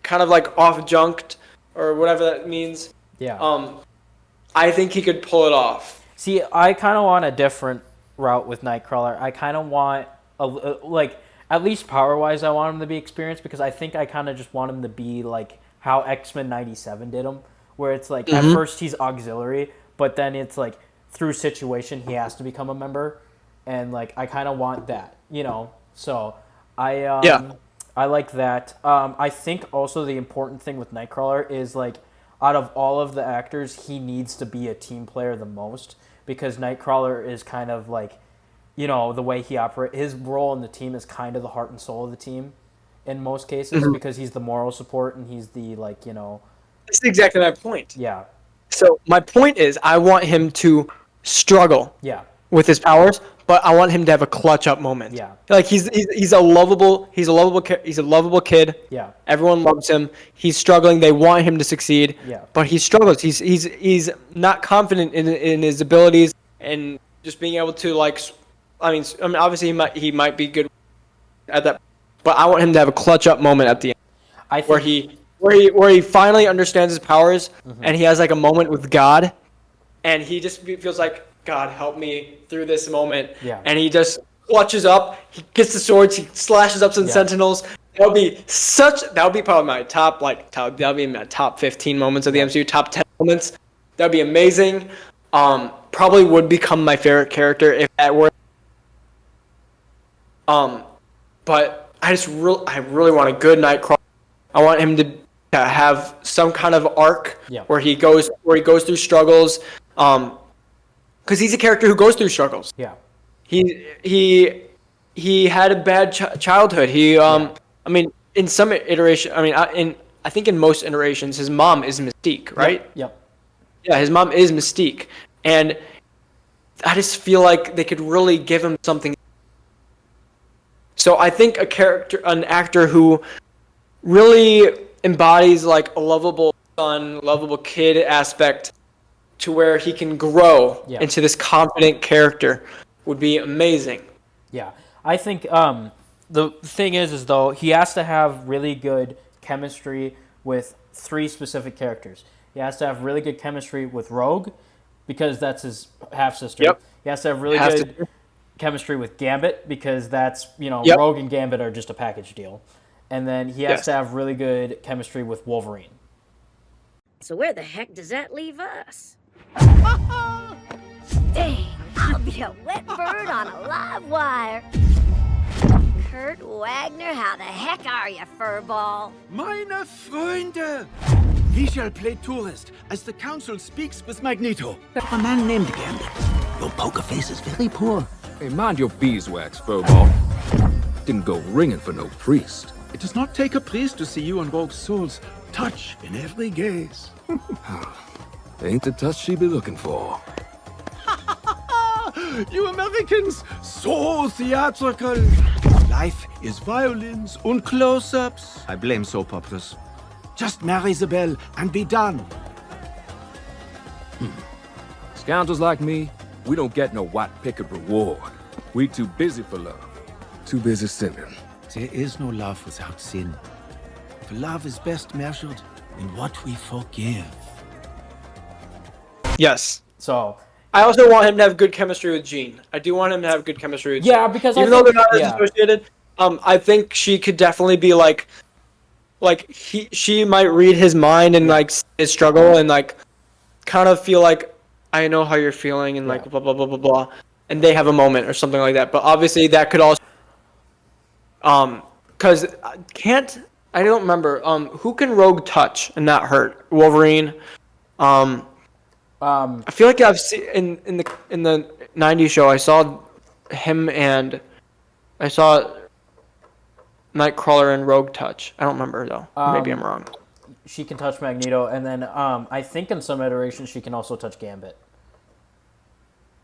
kind of like off junked or whatever that means. Yeah. I think he could pull it off. See, I kind of want a different route with Nightcrawler. I kind of want like at least power wise, I want him to be experienced because I think I kind of just want him to be like how X-Men 97 did him, where it's like at first he's auxiliary, but then it's like through situation he has to become a member, and like I kind of want that, So I like that. I think also the important thing with Nightcrawler is like out of all of the actors, he needs to be a team player the most because Nightcrawler is kind of like, the way he operates. His role in the team is kind of the heart and soul of the team in most cases because he's the moral support and he's the This is exactly my point. Yeah. So my point is, I want him to struggle Yeah. with his powers, but I want him to have a clutch up moment. Yeah. Like he's a lovable kid. Yeah. Everyone loves him. He's struggling. They want him to succeed. Yeah. But he struggles. He's not confident in his abilities and just being able to like. I mean, obviously he might be good at that, but I want him to have a clutch up moment at the end. I think Where he finally understands his powers and he has like a moment with God and he just feels like, God, help me through this moment. Yeah. And he just clutches up, he gets the swords, he slashes up some sentinels. That would be probably my that'll be my top 15 moments of the MCU, top 10 moments. That would be amazing. Probably would become my favorite character if that were. But I really want a good Nightcrawler. I want him to have some kind of arc where he goes through struggles. Because he's a character who goes through struggles. Yeah. He had a bad childhood. I mean, in some iteration, I think in most iterations, his mom is Mystique, right? Yep. Yeah, his mom is Mystique, and I just feel like they could really give him something. So I think an actor who really embodies like a lovable son, lovable kid aspect to where he can grow into this confident character would be amazing. Yeah, I think the thing is though he has to have really good chemistry with 3 specific characters. He has to have really good chemistry with Rogue, because that's his half sister. Yep. He has to have really good chemistry with Gambit, because that's Rogue and Gambit are just a package deal. And then he has to have really good chemistry with Wolverine. So where the heck does that leave us? Dang, I'll be a wet bird on a live wire. Kurt Wagner, how the heck are you, furball? Meine Freunde! We shall play tourist as the council speaks with Magneto. A man named Gambit. Your poker face is very poor. Hey, mind your beeswax, furball. Didn't go ringing for no priest. It does not take a priest to see you on Rogue's Soul's touch in every gaze. Ain't the touch she be looking for. You Americans, so theatrical. Life is violins and close-ups. I blame soap operas. Just marry Isabel and be done. Scoundrels like me, we don't get no white picket reward. We too busy for love. Too busy sinning. There is no love without sin. For love is best measured in what we forgive. Yes. So I also want him to have good chemistry with Jean. I do want him to have good chemistry with Jean. yeah, because even though they're not as associated, I think she could definitely be like she might read his mind and like his struggle and like kind of feel like I know how you're feeling and like blah blah blah blah blah, and they have a moment or something like that. But obviously that could also because I don't remember who can Rogue touch and not hurt? Wolverine. I feel like I've seen in the '90s show I saw him and I saw Nightcrawler and Rogue touch. I don't remember though. Maybe I'm wrong. She can touch Magneto, and then I think in some iterations she can also touch Gambit.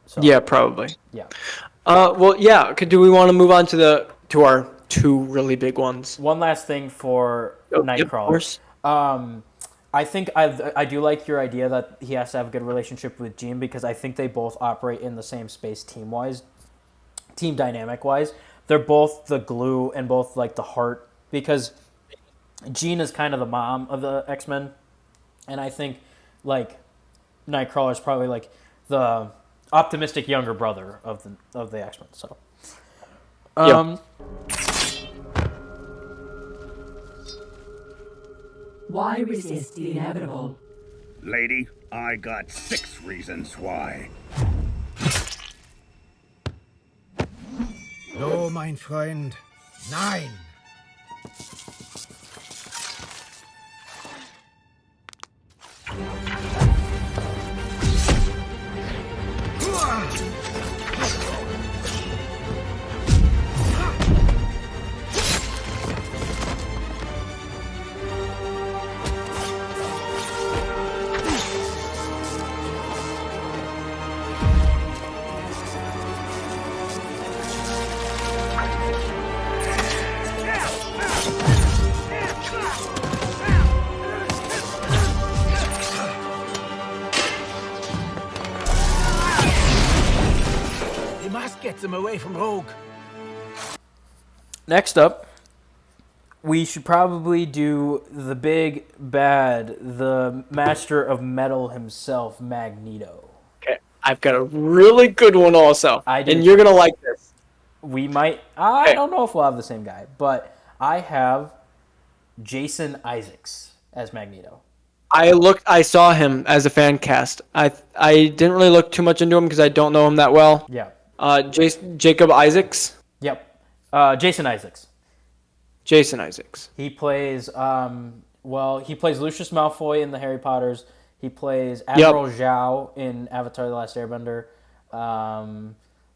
So, yeah, probably. Yeah. Well, yeah. Do we want to move on to our 2 really big ones? One last thing for Nightcrawler. I think I do like your idea that he has to have a good relationship with Jean, because I think they both operate in the same space team dynamic wise. They're both the glue and both like the heart, because Jean is kind of the mom of the X-Men, and I think like Nightcrawler is probably like the optimistic younger brother of the X-Men. So, Why resist the inevitable? Lady, I got 6 reasons why. No, mein Freund. Nein. Gets him away from Rogue. Next up, we should probably do the big bad, the master of metal himself, Magneto. Okay, I've got a really good one also, and you're gonna like this. We might. I don't know if we'll have the same guy, but I have Jason Isaacs as Magneto. I saw him as a fan cast. I didn't really look too much into him because I don't know him that well. Yeah. Jacob Isaacs. Yep. Jason Isaacs. Jason Isaacs. He plays he plays Lucius Malfoy in the Harry Potters. He plays Admiral Zhao in Avatar: The Last Airbender.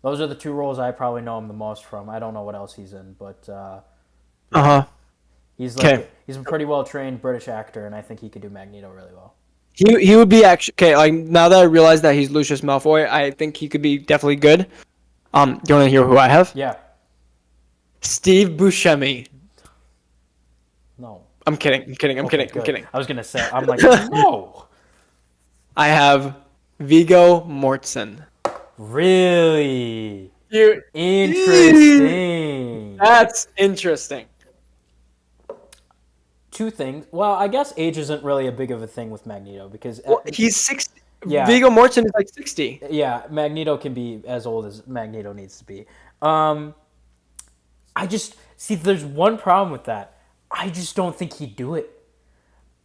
Those are the 2 roles I probably know him the most from. I don't know what else he's in, but he's a pretty well trained British actor, and I think he could do Magneto really well. He would be actually okay. Like now that I realize that he's Lucius Malfoy, I think he could be definitely good. Do you want to hear who I have? Yeah. Steve Buscemi. No. I'm kidding. I'm kidding. I'm Okay, kidding. I'm good. kidding. I was gonna say. I'm like, no. I have Viggo Mortensen. Really? You interesting. That's interesting. Two things. Well, I guess age isn't really a big of a thing with Magneto because He's 60. Yeah. Viggo Mortensen is like 60. Yeah, Magneto can be as old as Magneto needs to be. I just see there's one problem with that. I just don't think he'd do it.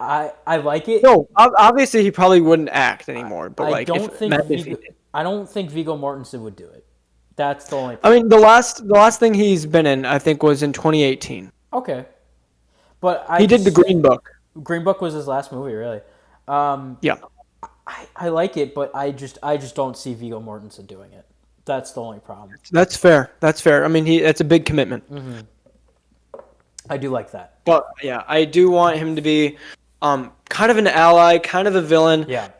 I like it. No, obviously he probably wouldn't act anymore. But I don't think Viggo Mortensen would do it. That's the only problem. I mean, the last thing he's been in, I think, was in 2018. Okay, but he did the Green Book. Green Book was his last movie, really. Yeah. I like it, but I just don't see Viggo Mortensen doing it. That's the only problem. That's fair. That's fair. I mean, it's a big commitment. Mm-hmm. I do like that. But yeah, I do want him to be kind of an ally, kind of a villain. Yeah.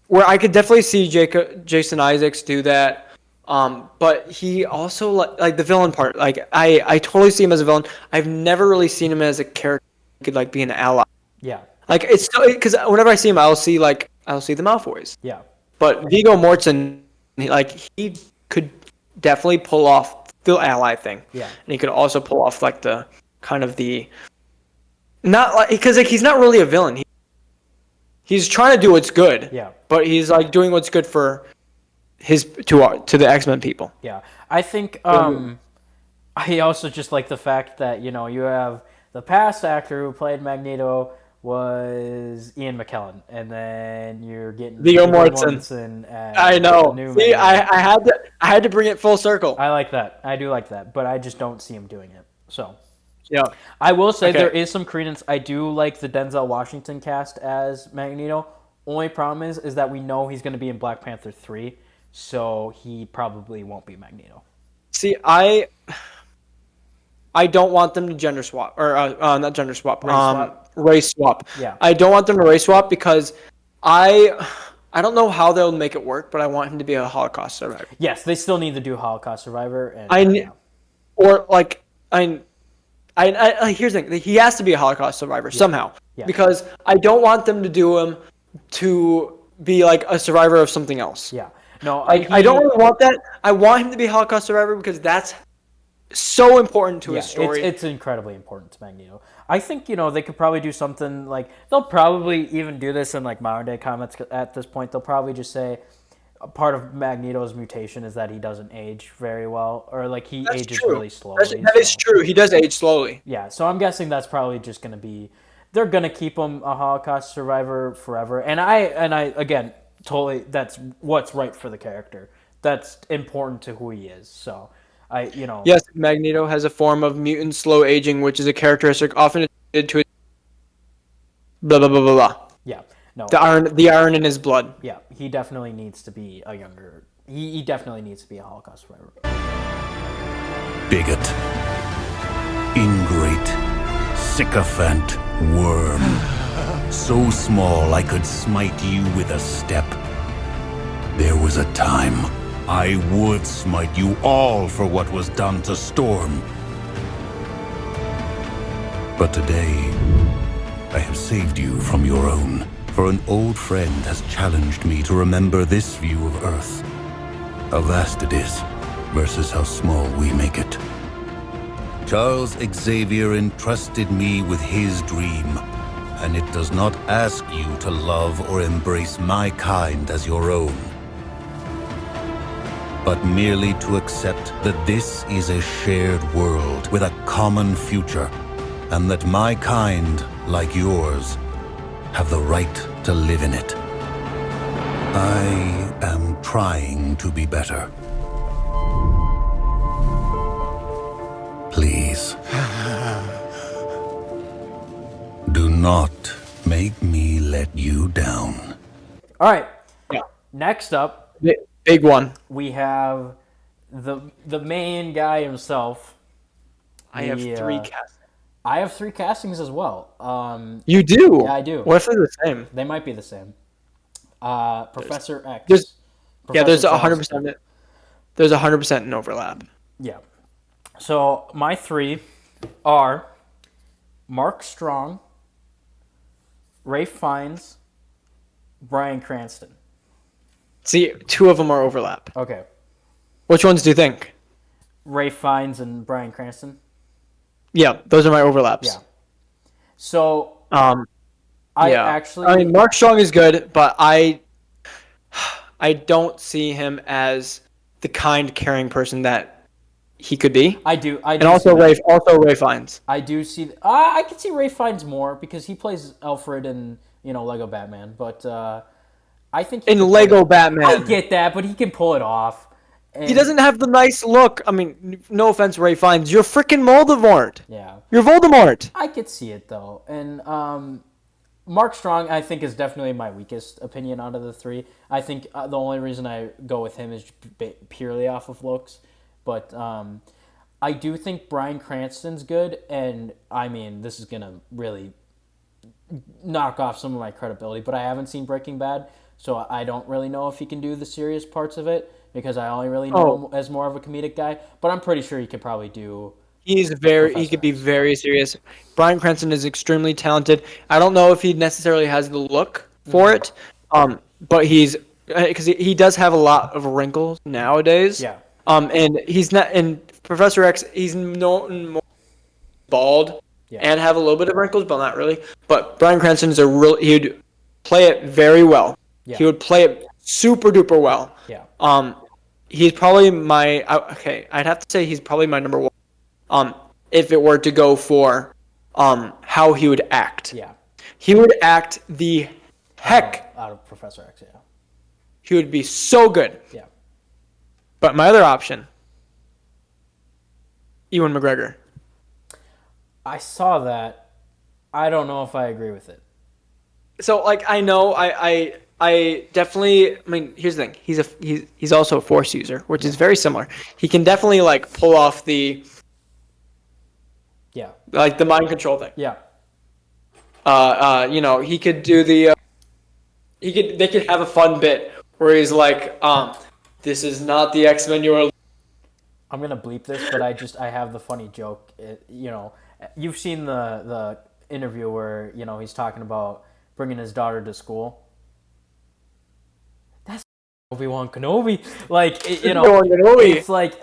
Where I could definitely see Jason Isaacs do that. But he also like the villain part. Like I totally see him as a villain. I've never really seen him as a character who could like be an ally. Yeah. Like it's because whenever I see him, I'll see the Malfoys. Yeah. But Viggo Mortensen, he could definitely pull off the ally thing. Yeah. And he could also pull off like the kind of the not like because like he's not really a villain. He's trying to do what's good. Yeah. But he's like doing what's good for to the X-Men people. Yeah. I think I also just like the fact that, you have the past actor who played Magneto was Ian McKellen, and then you're getting Viggo Mortensen as I know. See, I had to bring it full circle. I like that. I do like that, but I just don't see him doing it. So, yeah, I will say there is some credence. I do like the Denzel Washington cast as Magneto. Only problem is that we know he's going to be in Black Panther 3, so he probably won't be Magneto. See, I don't want them to gender swap or not gender swap. Race swap. Yeah. I don't want them to race swap because I don't know how they'll make it work, but I want him to be a Holocaust survivor. Yes, they still need to do Holocaust survivor. And, here's the thing: he has to be a Holocaust survivor somehow. Yeah. Because I don't want them to do him to be like a survivor of something else. Yeah. No, I don't really want that. I want him to be a Holocaust survivor because that's so important to his story. It's incredibly important to Magneto. I think, they could probably do something like, they'll probably even do this in like modern day comics at this point. They'll probably just say a part of Magneto's mutation is that he doesn't age very well, or like he ages really slowly. That is true. He does age slowly. Yeah, so I'm guessing that's probably just going to be, they're going to keep him a Holocaust survivor forever. And I again, totally, that's what's right for the character. That's important to who he is. So Yes, Magneto has a form of mutant slow aging, which is a characteristic often attributed to blah blah blah blah blah. Yeah, no. The iron in his blood. Yeah, he definitely needs to be a younger. He definitely needs to be a Holocaust survivor. Bigot, ingrate, sycophant, worm. So small I could smite you with a step. There was a time I would smite you all for what was done to Storm. But today, I have saved you from your own, for an old friend has challenged me to remember this view of Earth. How vast it is, versus how small we make it. Charles Xavier entrusted me with his dream, and it does not ask you to love or embrace my kind as your own, but merely to accept that this is a shared world with a common future, and that my kind, like yours, have the right to live in it. I am trying to be better. Please. Do not make me let you down. All right. Yeah. Next up, big one. We have the main guy himself. I have 3 casts. I have 3 castings as well. You do? Yeah, I do. What if they're the same? They might be the same. Professor X. There's Professor 100%. There's 100% an overlap. Yeah. So my 3 are Mark Strong, Ralph Fiennes, Bryan Cranston. See, 2 of them are overlap. Okay. Which ones do you think? Ralph Fiennes and Bryan Cranston. Yeah, those are my overlaps. Yeah. So I mean, Mark Strong is good, but I don't see him as the kind, caring person that he could be. I do. And also Ralph Fiennes. I do see. I can see Ralph Fiennes more because he plays Alfred in Lego Batman. But I think in Lego Batman, I get that, but he can pull it off. He doesn't have the nice look. I mean, no offense, Ralph Fiennes. You're freaking Voldemort. Yeah. You're Voldemort. I could see it though, and Mark Strong, I think, is definitely my weakest opinion out of the 3. I think the only reason I go with him is purely off of looks. But I do think Bryan Cranston's good, and I mean, this is going to really knock off some of my credibility, but I haven't seen Breaking Bad, so I don't really know if he can do the serious parts of it, because I only really know him as more of a comedic guy, but I'm pretty sure he could probably do... He could be very serious. Bryan Cranston is extremely talented. I don't know if he necessarily has the look for it, but because he does have a lot of wrinkles nowadays. Yeah. And he's not in Professor X. He's known more bald and have a little bit of wrinkles, but not really. But Bryan Cranston is he'd play it very well. Yeah. He would play it super duper well. Yeah. He's probably I'd have to say he's probably my number 1. If it were to go for how he would act. Yeah. He would act the heck out of Professor X, yeah. He would be so good. Yeah. But my other option, Ewan McGregor. I saw that. I don't know if I agree with it. So I know I definitely. I mean, here's the thing. He's also a Force user, which is very similar. He can definitely pull off the. Yeah. The mind control thing. Yeah. He could do the. They could have a fun bit where he's like, "This is not the X-Men you are." I'm gonna bleep this, but I have the funny joke. You've seen the interview where he's talking about bringing his daughter to school. That's Obi-Wan Kenobi. It's like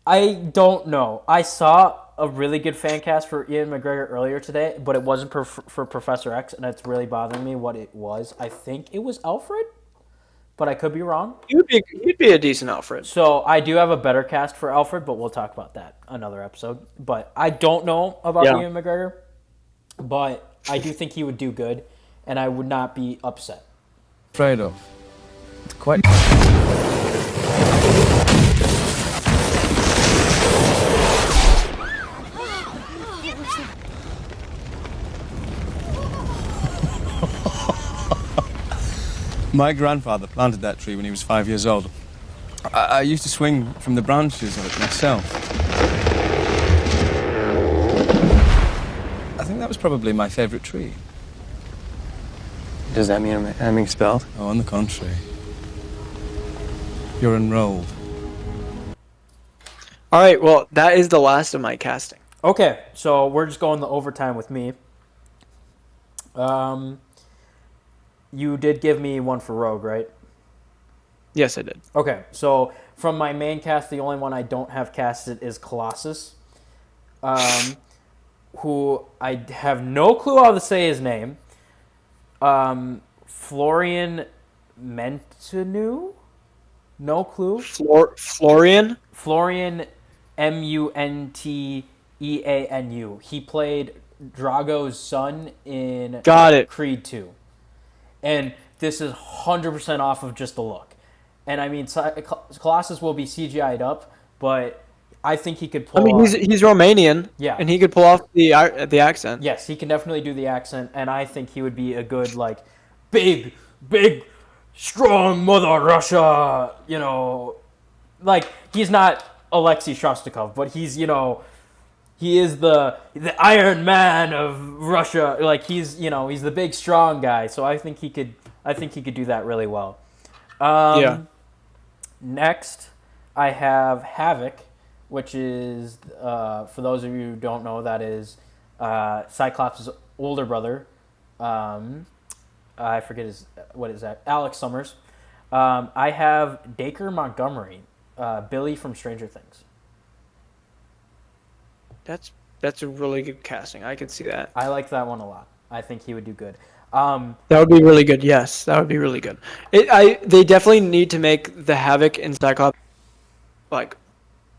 I don't know. I saw a really good fan cast for Ian McGregor earlier today, but it wasn't for Professor X, and it's really bothering me what it was. I think it was Alfred, but I could be wrong. You'd be a decent Alfred. So I do have a better cast for Alfred, but we'll talk about that another episode. But I don't know about Ian McGregor, but I do think he would do good, and I would not be upset. Afraid of. It's quite... My grandfather planted that tree when he was 5 years old. I used to swing from the branches of it myself. I think that was probably my favorite tree. Does that mean I'm expelled? Oh, on the contrary. You're enrolled. All right, well, that is the last of my casting. Okay, so we're just going the overtime with me. You did give me one for Rogue, right? Yes, I did. Okay, so from my main cast, the only one I don't have casted is Colossus, who I have no clue how to say his name. Florian Munteanu? No clue. Florian? Florian Munteanu. He played Drago's son in Creed 2. And this is 100% off of just the look. And I mean, Colossus will be CGI'd up, but I think he could pull off... he's Romanian. Yeah. And he could pull off the accent. Yes, he can definitely do the accent, and I think he would be a good, big, strong Mother Russia, he's not Alexei Shostakov, but he's he is the Iron Man of Russia. Like he's the big strong guy. So I think he could do that really well. Next, I have Havoc, which is for those of you who don't know, that is Cyclops' older brother. I forget what is that? Alex Summers. I have Dacre Montgomery, Billy from Stranger Things. That's a really good casting. I can see that. I like that one a lot. I think he would do good. That would be really good. Yes, that would be really good. They definitely need to make the Havoc and Cyclops like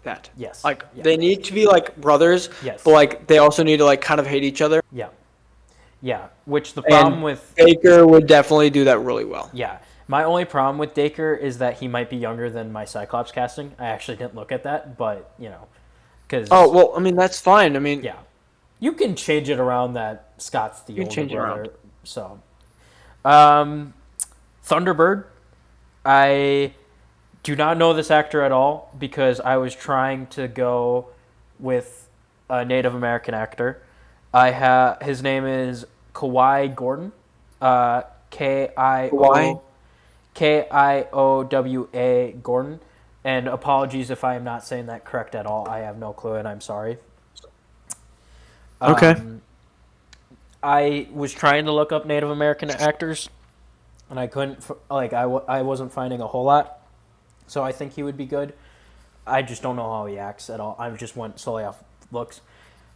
that. Yes. Like they need to be like brothers. Yes. But like they also need to like kind of hate each other. Yeah. Yeah. Which the problem with Dacre would definitely do that really well. Yeah. My only problem with Dacre is that he might be younger than my Cyclops casting. I actually didn't look at that, but because I mean that's fine. I mean, yeah, you can change it around that Scott's the older brother. Around. So, Thunderbird, I do not know this actor at all because I was trying to go with a Native American actor. His name is Kawhi Gordon, Kiowa Gordon. And apologies if I am not saying that correct at all. I have no clue, and I'm sorry. Okay. I was trying to look up Native American actors, and I couldn't. I wasn't finding a whole lot. So I think he would be good. I just don't know how he acts at all. I just went solely off looks.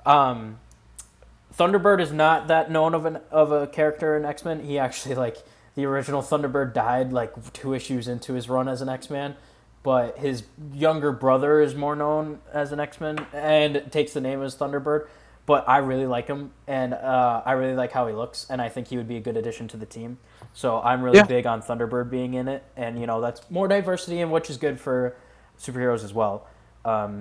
Thunderbird is not that known of a character in X-Men. He actually the original Thunderbird died 2 issues into his run as an X-Man. But his younger brother is more known as an X-Men and takes the name as Thunderbird. But I really like him, and I really like how he looks, and I think he would be a good addition to the team. So I'm really big on Thunderbird being in it, and that's more diversity, and which is good for superheroes as well,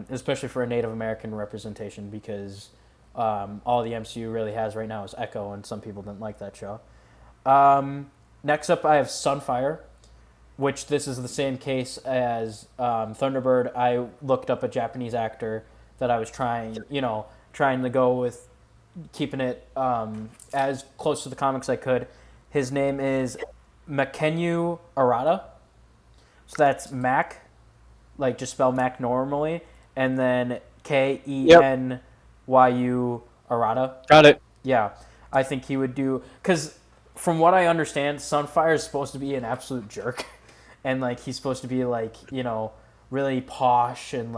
especially for a Native American representation, because all the MCU really has right now is Echo, and some people didn't like that show. Next up, I have Sunfire, which this is the same case as Thunderbird. I looked up a Japanese actor that I was trying to go with, keeping it as close to the comics I could. His name is Makenyu Arata. So that's Mac, just spell Mac normally, and then Kenyu Arata. Got it. Yeah, I think he would do, because from what I understand, Sunfire is supposed to be an absolute jerk. And he's supposed to be really posh and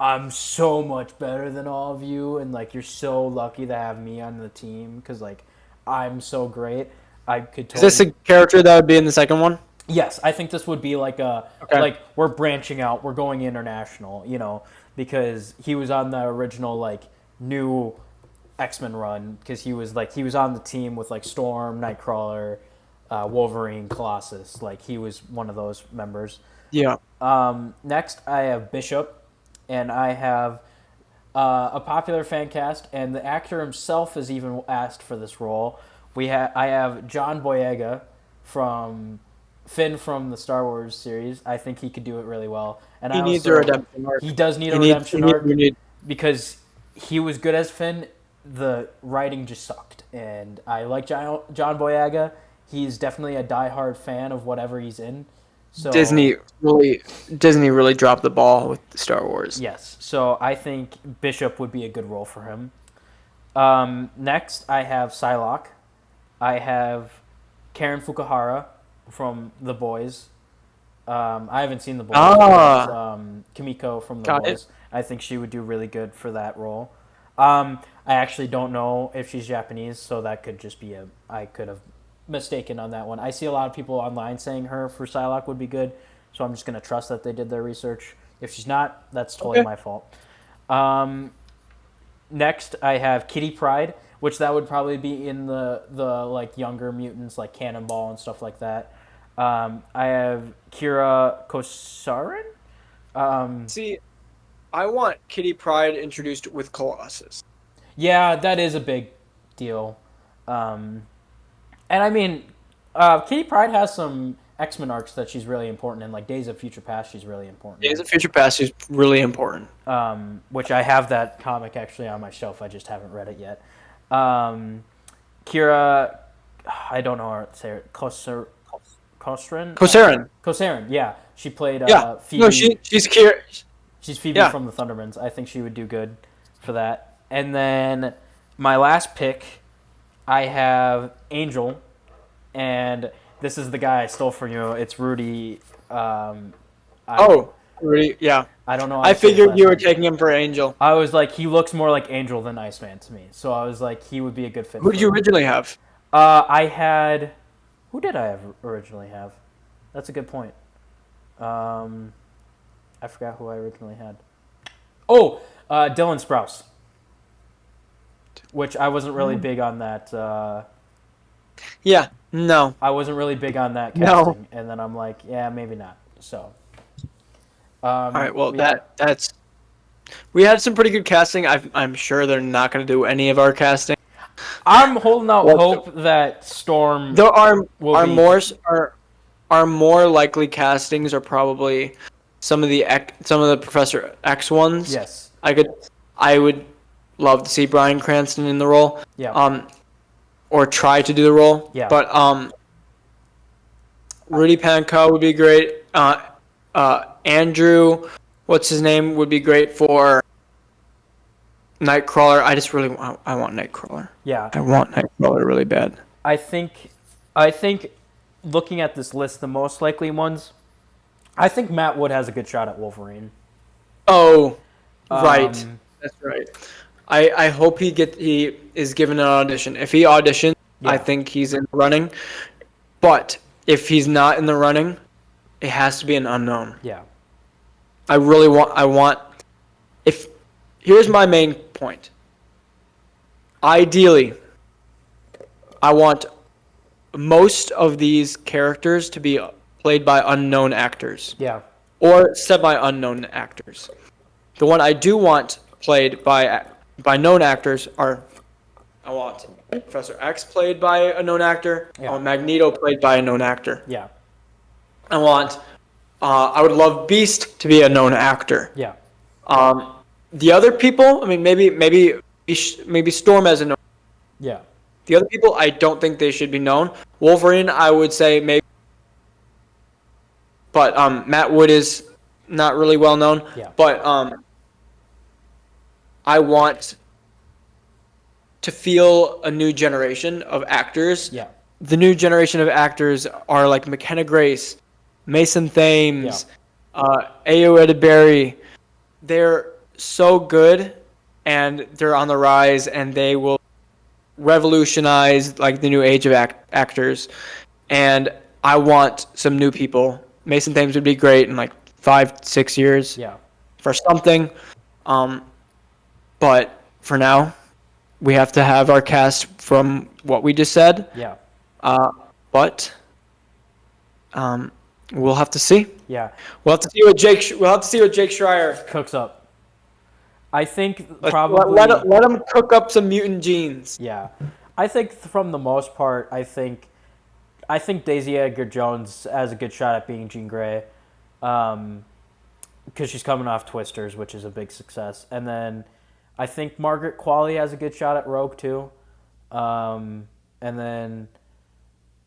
I'm so much better than all of you, and you're so lucky to have me on the team because I'm so great. I could totally... Is this a character that would be in the second one? Yes, I think this would be we're branching out, we're going international, because he was on the original new X-Men run, because he was on the team with Storm, Nightcrawler, Wolverine, Colossus. He was one of those members. Yeah. Next, I have Bishop, and I have a popular fan cast, and the actor himself is even asked for this role. I have John Boyega from Finn from the Star Wars series. I think he could do it really well. And he needs a redemption arc. He does need a redemption arc because he was good as Finn. The writing just sucked, and I like John Boyega. He's definitely a diehard fan of whatever he's in. So Disney really dropped the ball with Star Wars. Yes, so I think Bishop would be a good role for him. Next, I have Psylocke. I have Karen Fukuhara from The Boys. I haven't seen The Boys. Kimiko from The Boys. I think she would do really good for that role. I actually don't know if she's Japanese, so that could just be I could have mistaken on that one. I see a lot of people online saying her for Psylocke would be good, so I'm just going to trust that they did their research. If she's not, that's totally my fault. Next, I have Kitty Pryde, which that would probably be in the younger mutants, like Cannonball and stuff like that. I have Kira Kosarin. See, I want Kitty Pryde introduced with Colossus. Yeah, that is a big deal. And I mean, Kitty Pryde has some X-Men arcs that she's really important in. Like Days of Future Past, she's really important. Days of Future Past is really important. Which I have that comic actually on my shelf. I just haven't read it yet. Kira, I don't know how to say it. Kosarin, yeah. She played Phoebe. No, she's Kira. She's Phoebe from the Thundermans. I think she would do good for that. And then my last pick, I have Angel, and this is the guy I stole from you. It's Rudy. Rudy, yeah. I don't know. I figured you were taking him for Angel. I was like, he looks more like Angel than Iceman to me. So I was like, he would be a good fit. Who did you originally have? I had... Who did I originally have? That's a good point. I forgot who I originally had. Oh, Dylan Sprouse. Which I wasn't really big on that. Yeah, no. I wasn't really big on that casting. And then I'm like, yeah, maybe not. So... all right, well, that's... We had some pretty good casting. I'm sure they're not going to do any of our casting. I'm holding out hope that Storm... There are more likely castings are probably some of the Professor X ones. Yes. I would love to see Bryan Cranston in the role. Yeah. Or try to do the role. Yeah. But Rudy Pankow would be great. Andrew, what's his name, would be great for Nightcrawler. I just really want Nightcrawler. Yeah. I want Nightcrawler really bad. I think looking at this list, the most likely ones, I think Matt Wood has a good shot at Wolverine. Oh, right. That's right. I hope he is given an audition. If he auditions, I think he's in the running. But if he's not in the running, it has to be an unknown. Yeah. Here's my main point. Ideally, I want most of these characters to be played by unknown actors. Yeah. Or semi-unknown actors. The one I do want played by known actors are, I want Professor X played by a known actor. Yeah. I want Magneto played by a known actor. Yeah. I would love Beast to be a known actor. Yeah. The other people, I mean, maybe Storm as a known. Yeah. The other people, I don't think they should be known. Wolverine, I would say maybe. But Matt Wood is not really well known. Yeah. But I want to feel a new generation of actors. Yeah. The new generation of actors are like McKenna Grace, Mason Thames, Ayo Edebiri. They're so good, and they're on the rise, and they will revolutionize like the new age of actors. And I want some new people. Mason Thames would be great in like 5-6 years. Yeah. For something. But for now, we have to have our cast from what we just said. Yeah. But we'll have to see. Yeah. We'll have to see what Jake Schreier cooks up. I think let him cook up some mutant genes. Yeah. I think from the most part, I think Daisy Edgar Jones has a good shot at being Jean Grey, because she's coming off Twisters, which is a big success. And then I think Margaret Qualley has a good shot at Rogue too. And then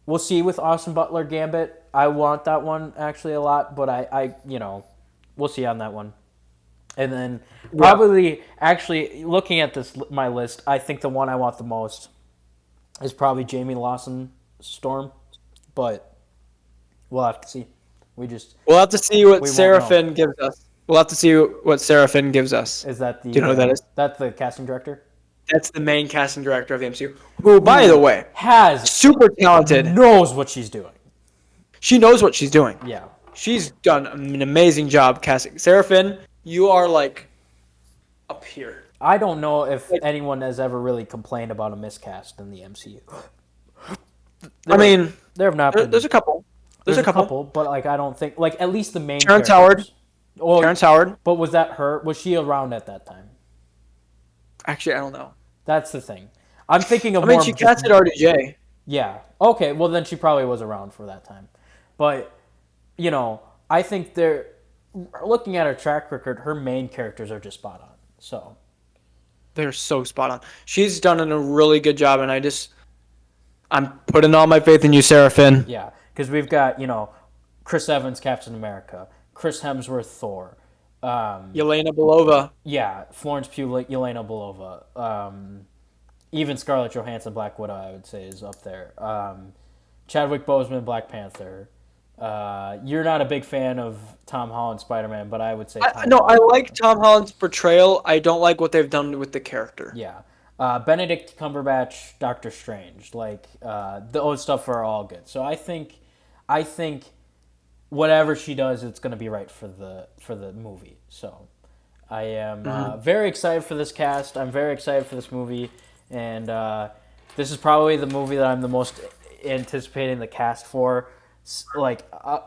we'll see with Austin Butler Gambit. I want that one actually a lot, but I we'll see on that one. And then probably actually looking at my list, I think the one I want the most is probably Jamie Lawson Storm, but we'll have to see. We'll have to see what Seraphin gives us. We'll have to see what Seraphin gives us. Is that the? Do you know who that is? That's the casting director. That's the main casting director of the MCU. Who, by the way, has super talented. Knows what she's doing. She knows what she's doing. Yeah. She's done an amazing job casting. Seraphin, you are like up here. I don't know if anyone has ever really complained about a miscast in the MCU. There have not been. There's a couple. There's a couple, but like I don't think at least the main. Terrence Howard. Terrence Howard. But was that her? Was she around at that time? Actually, I don't know. That's the thing. I'm thinking of. She casted RDJ. Yeah. Okay. Well, then she probably was around for that time. But, you know, I think they're looking at her track record. Her main characters are just spot on. So they're so spot on. She's done a really good job, and I'm putting all my faith in you, Sarah Finn. Yeah, because we've got, you know, Chris Evans, Captain America, Chris Hemsworth, Thor, Yelena Belova. Yeah, Florence Pugh, Yelena Belova, even Scarlett Johansson, Black Widow, I would say is up there. Chadwick Boseman, Black Panther. You're not a big fan of Tom Holland Spider-Man, but I would say I like Tom Holland's portrayal. I don't like what they've done with the character. Yeah. Benedict Cumberbatch, Doctor Strange, like those stuff are all good. So I think whatever she does, it's going to be right for the movie. So I am very excited for this cast. I'm very excited for this movie, and this is probably the movie that I'm the most anticipating the cast for. Like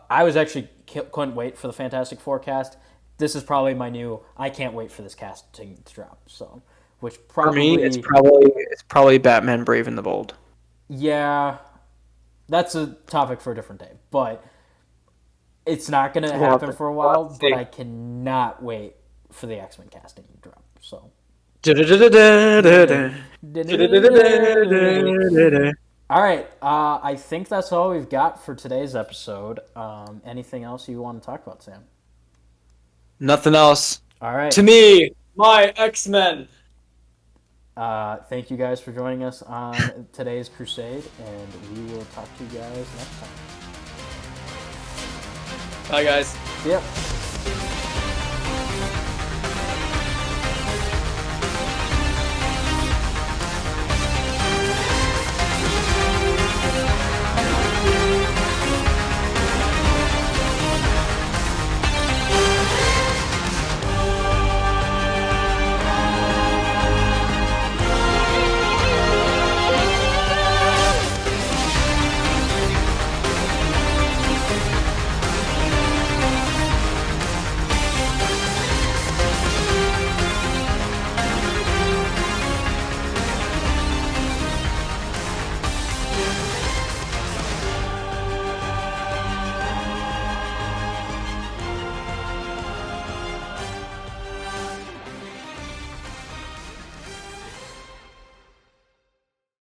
I was actually couldn't wait for the Fantastic Four cast. This is probably my new. I can't wait for this cast to drop. So. Which probably, for me, it's probably Batman: Brave and the Bold. Yeah, that's a topic for a different day. But it's not going to happen for a while. But I cannot wait for the X-Men casting to drop. So. All right, I think that's all we've got for today's episode. Anything else you want to talk about, Sam? Nothing else. All right. To me, my X-Men. Thank you guys for joining us on today's Crusade, and we will talk to you guys next time. Bye, guys. Yep.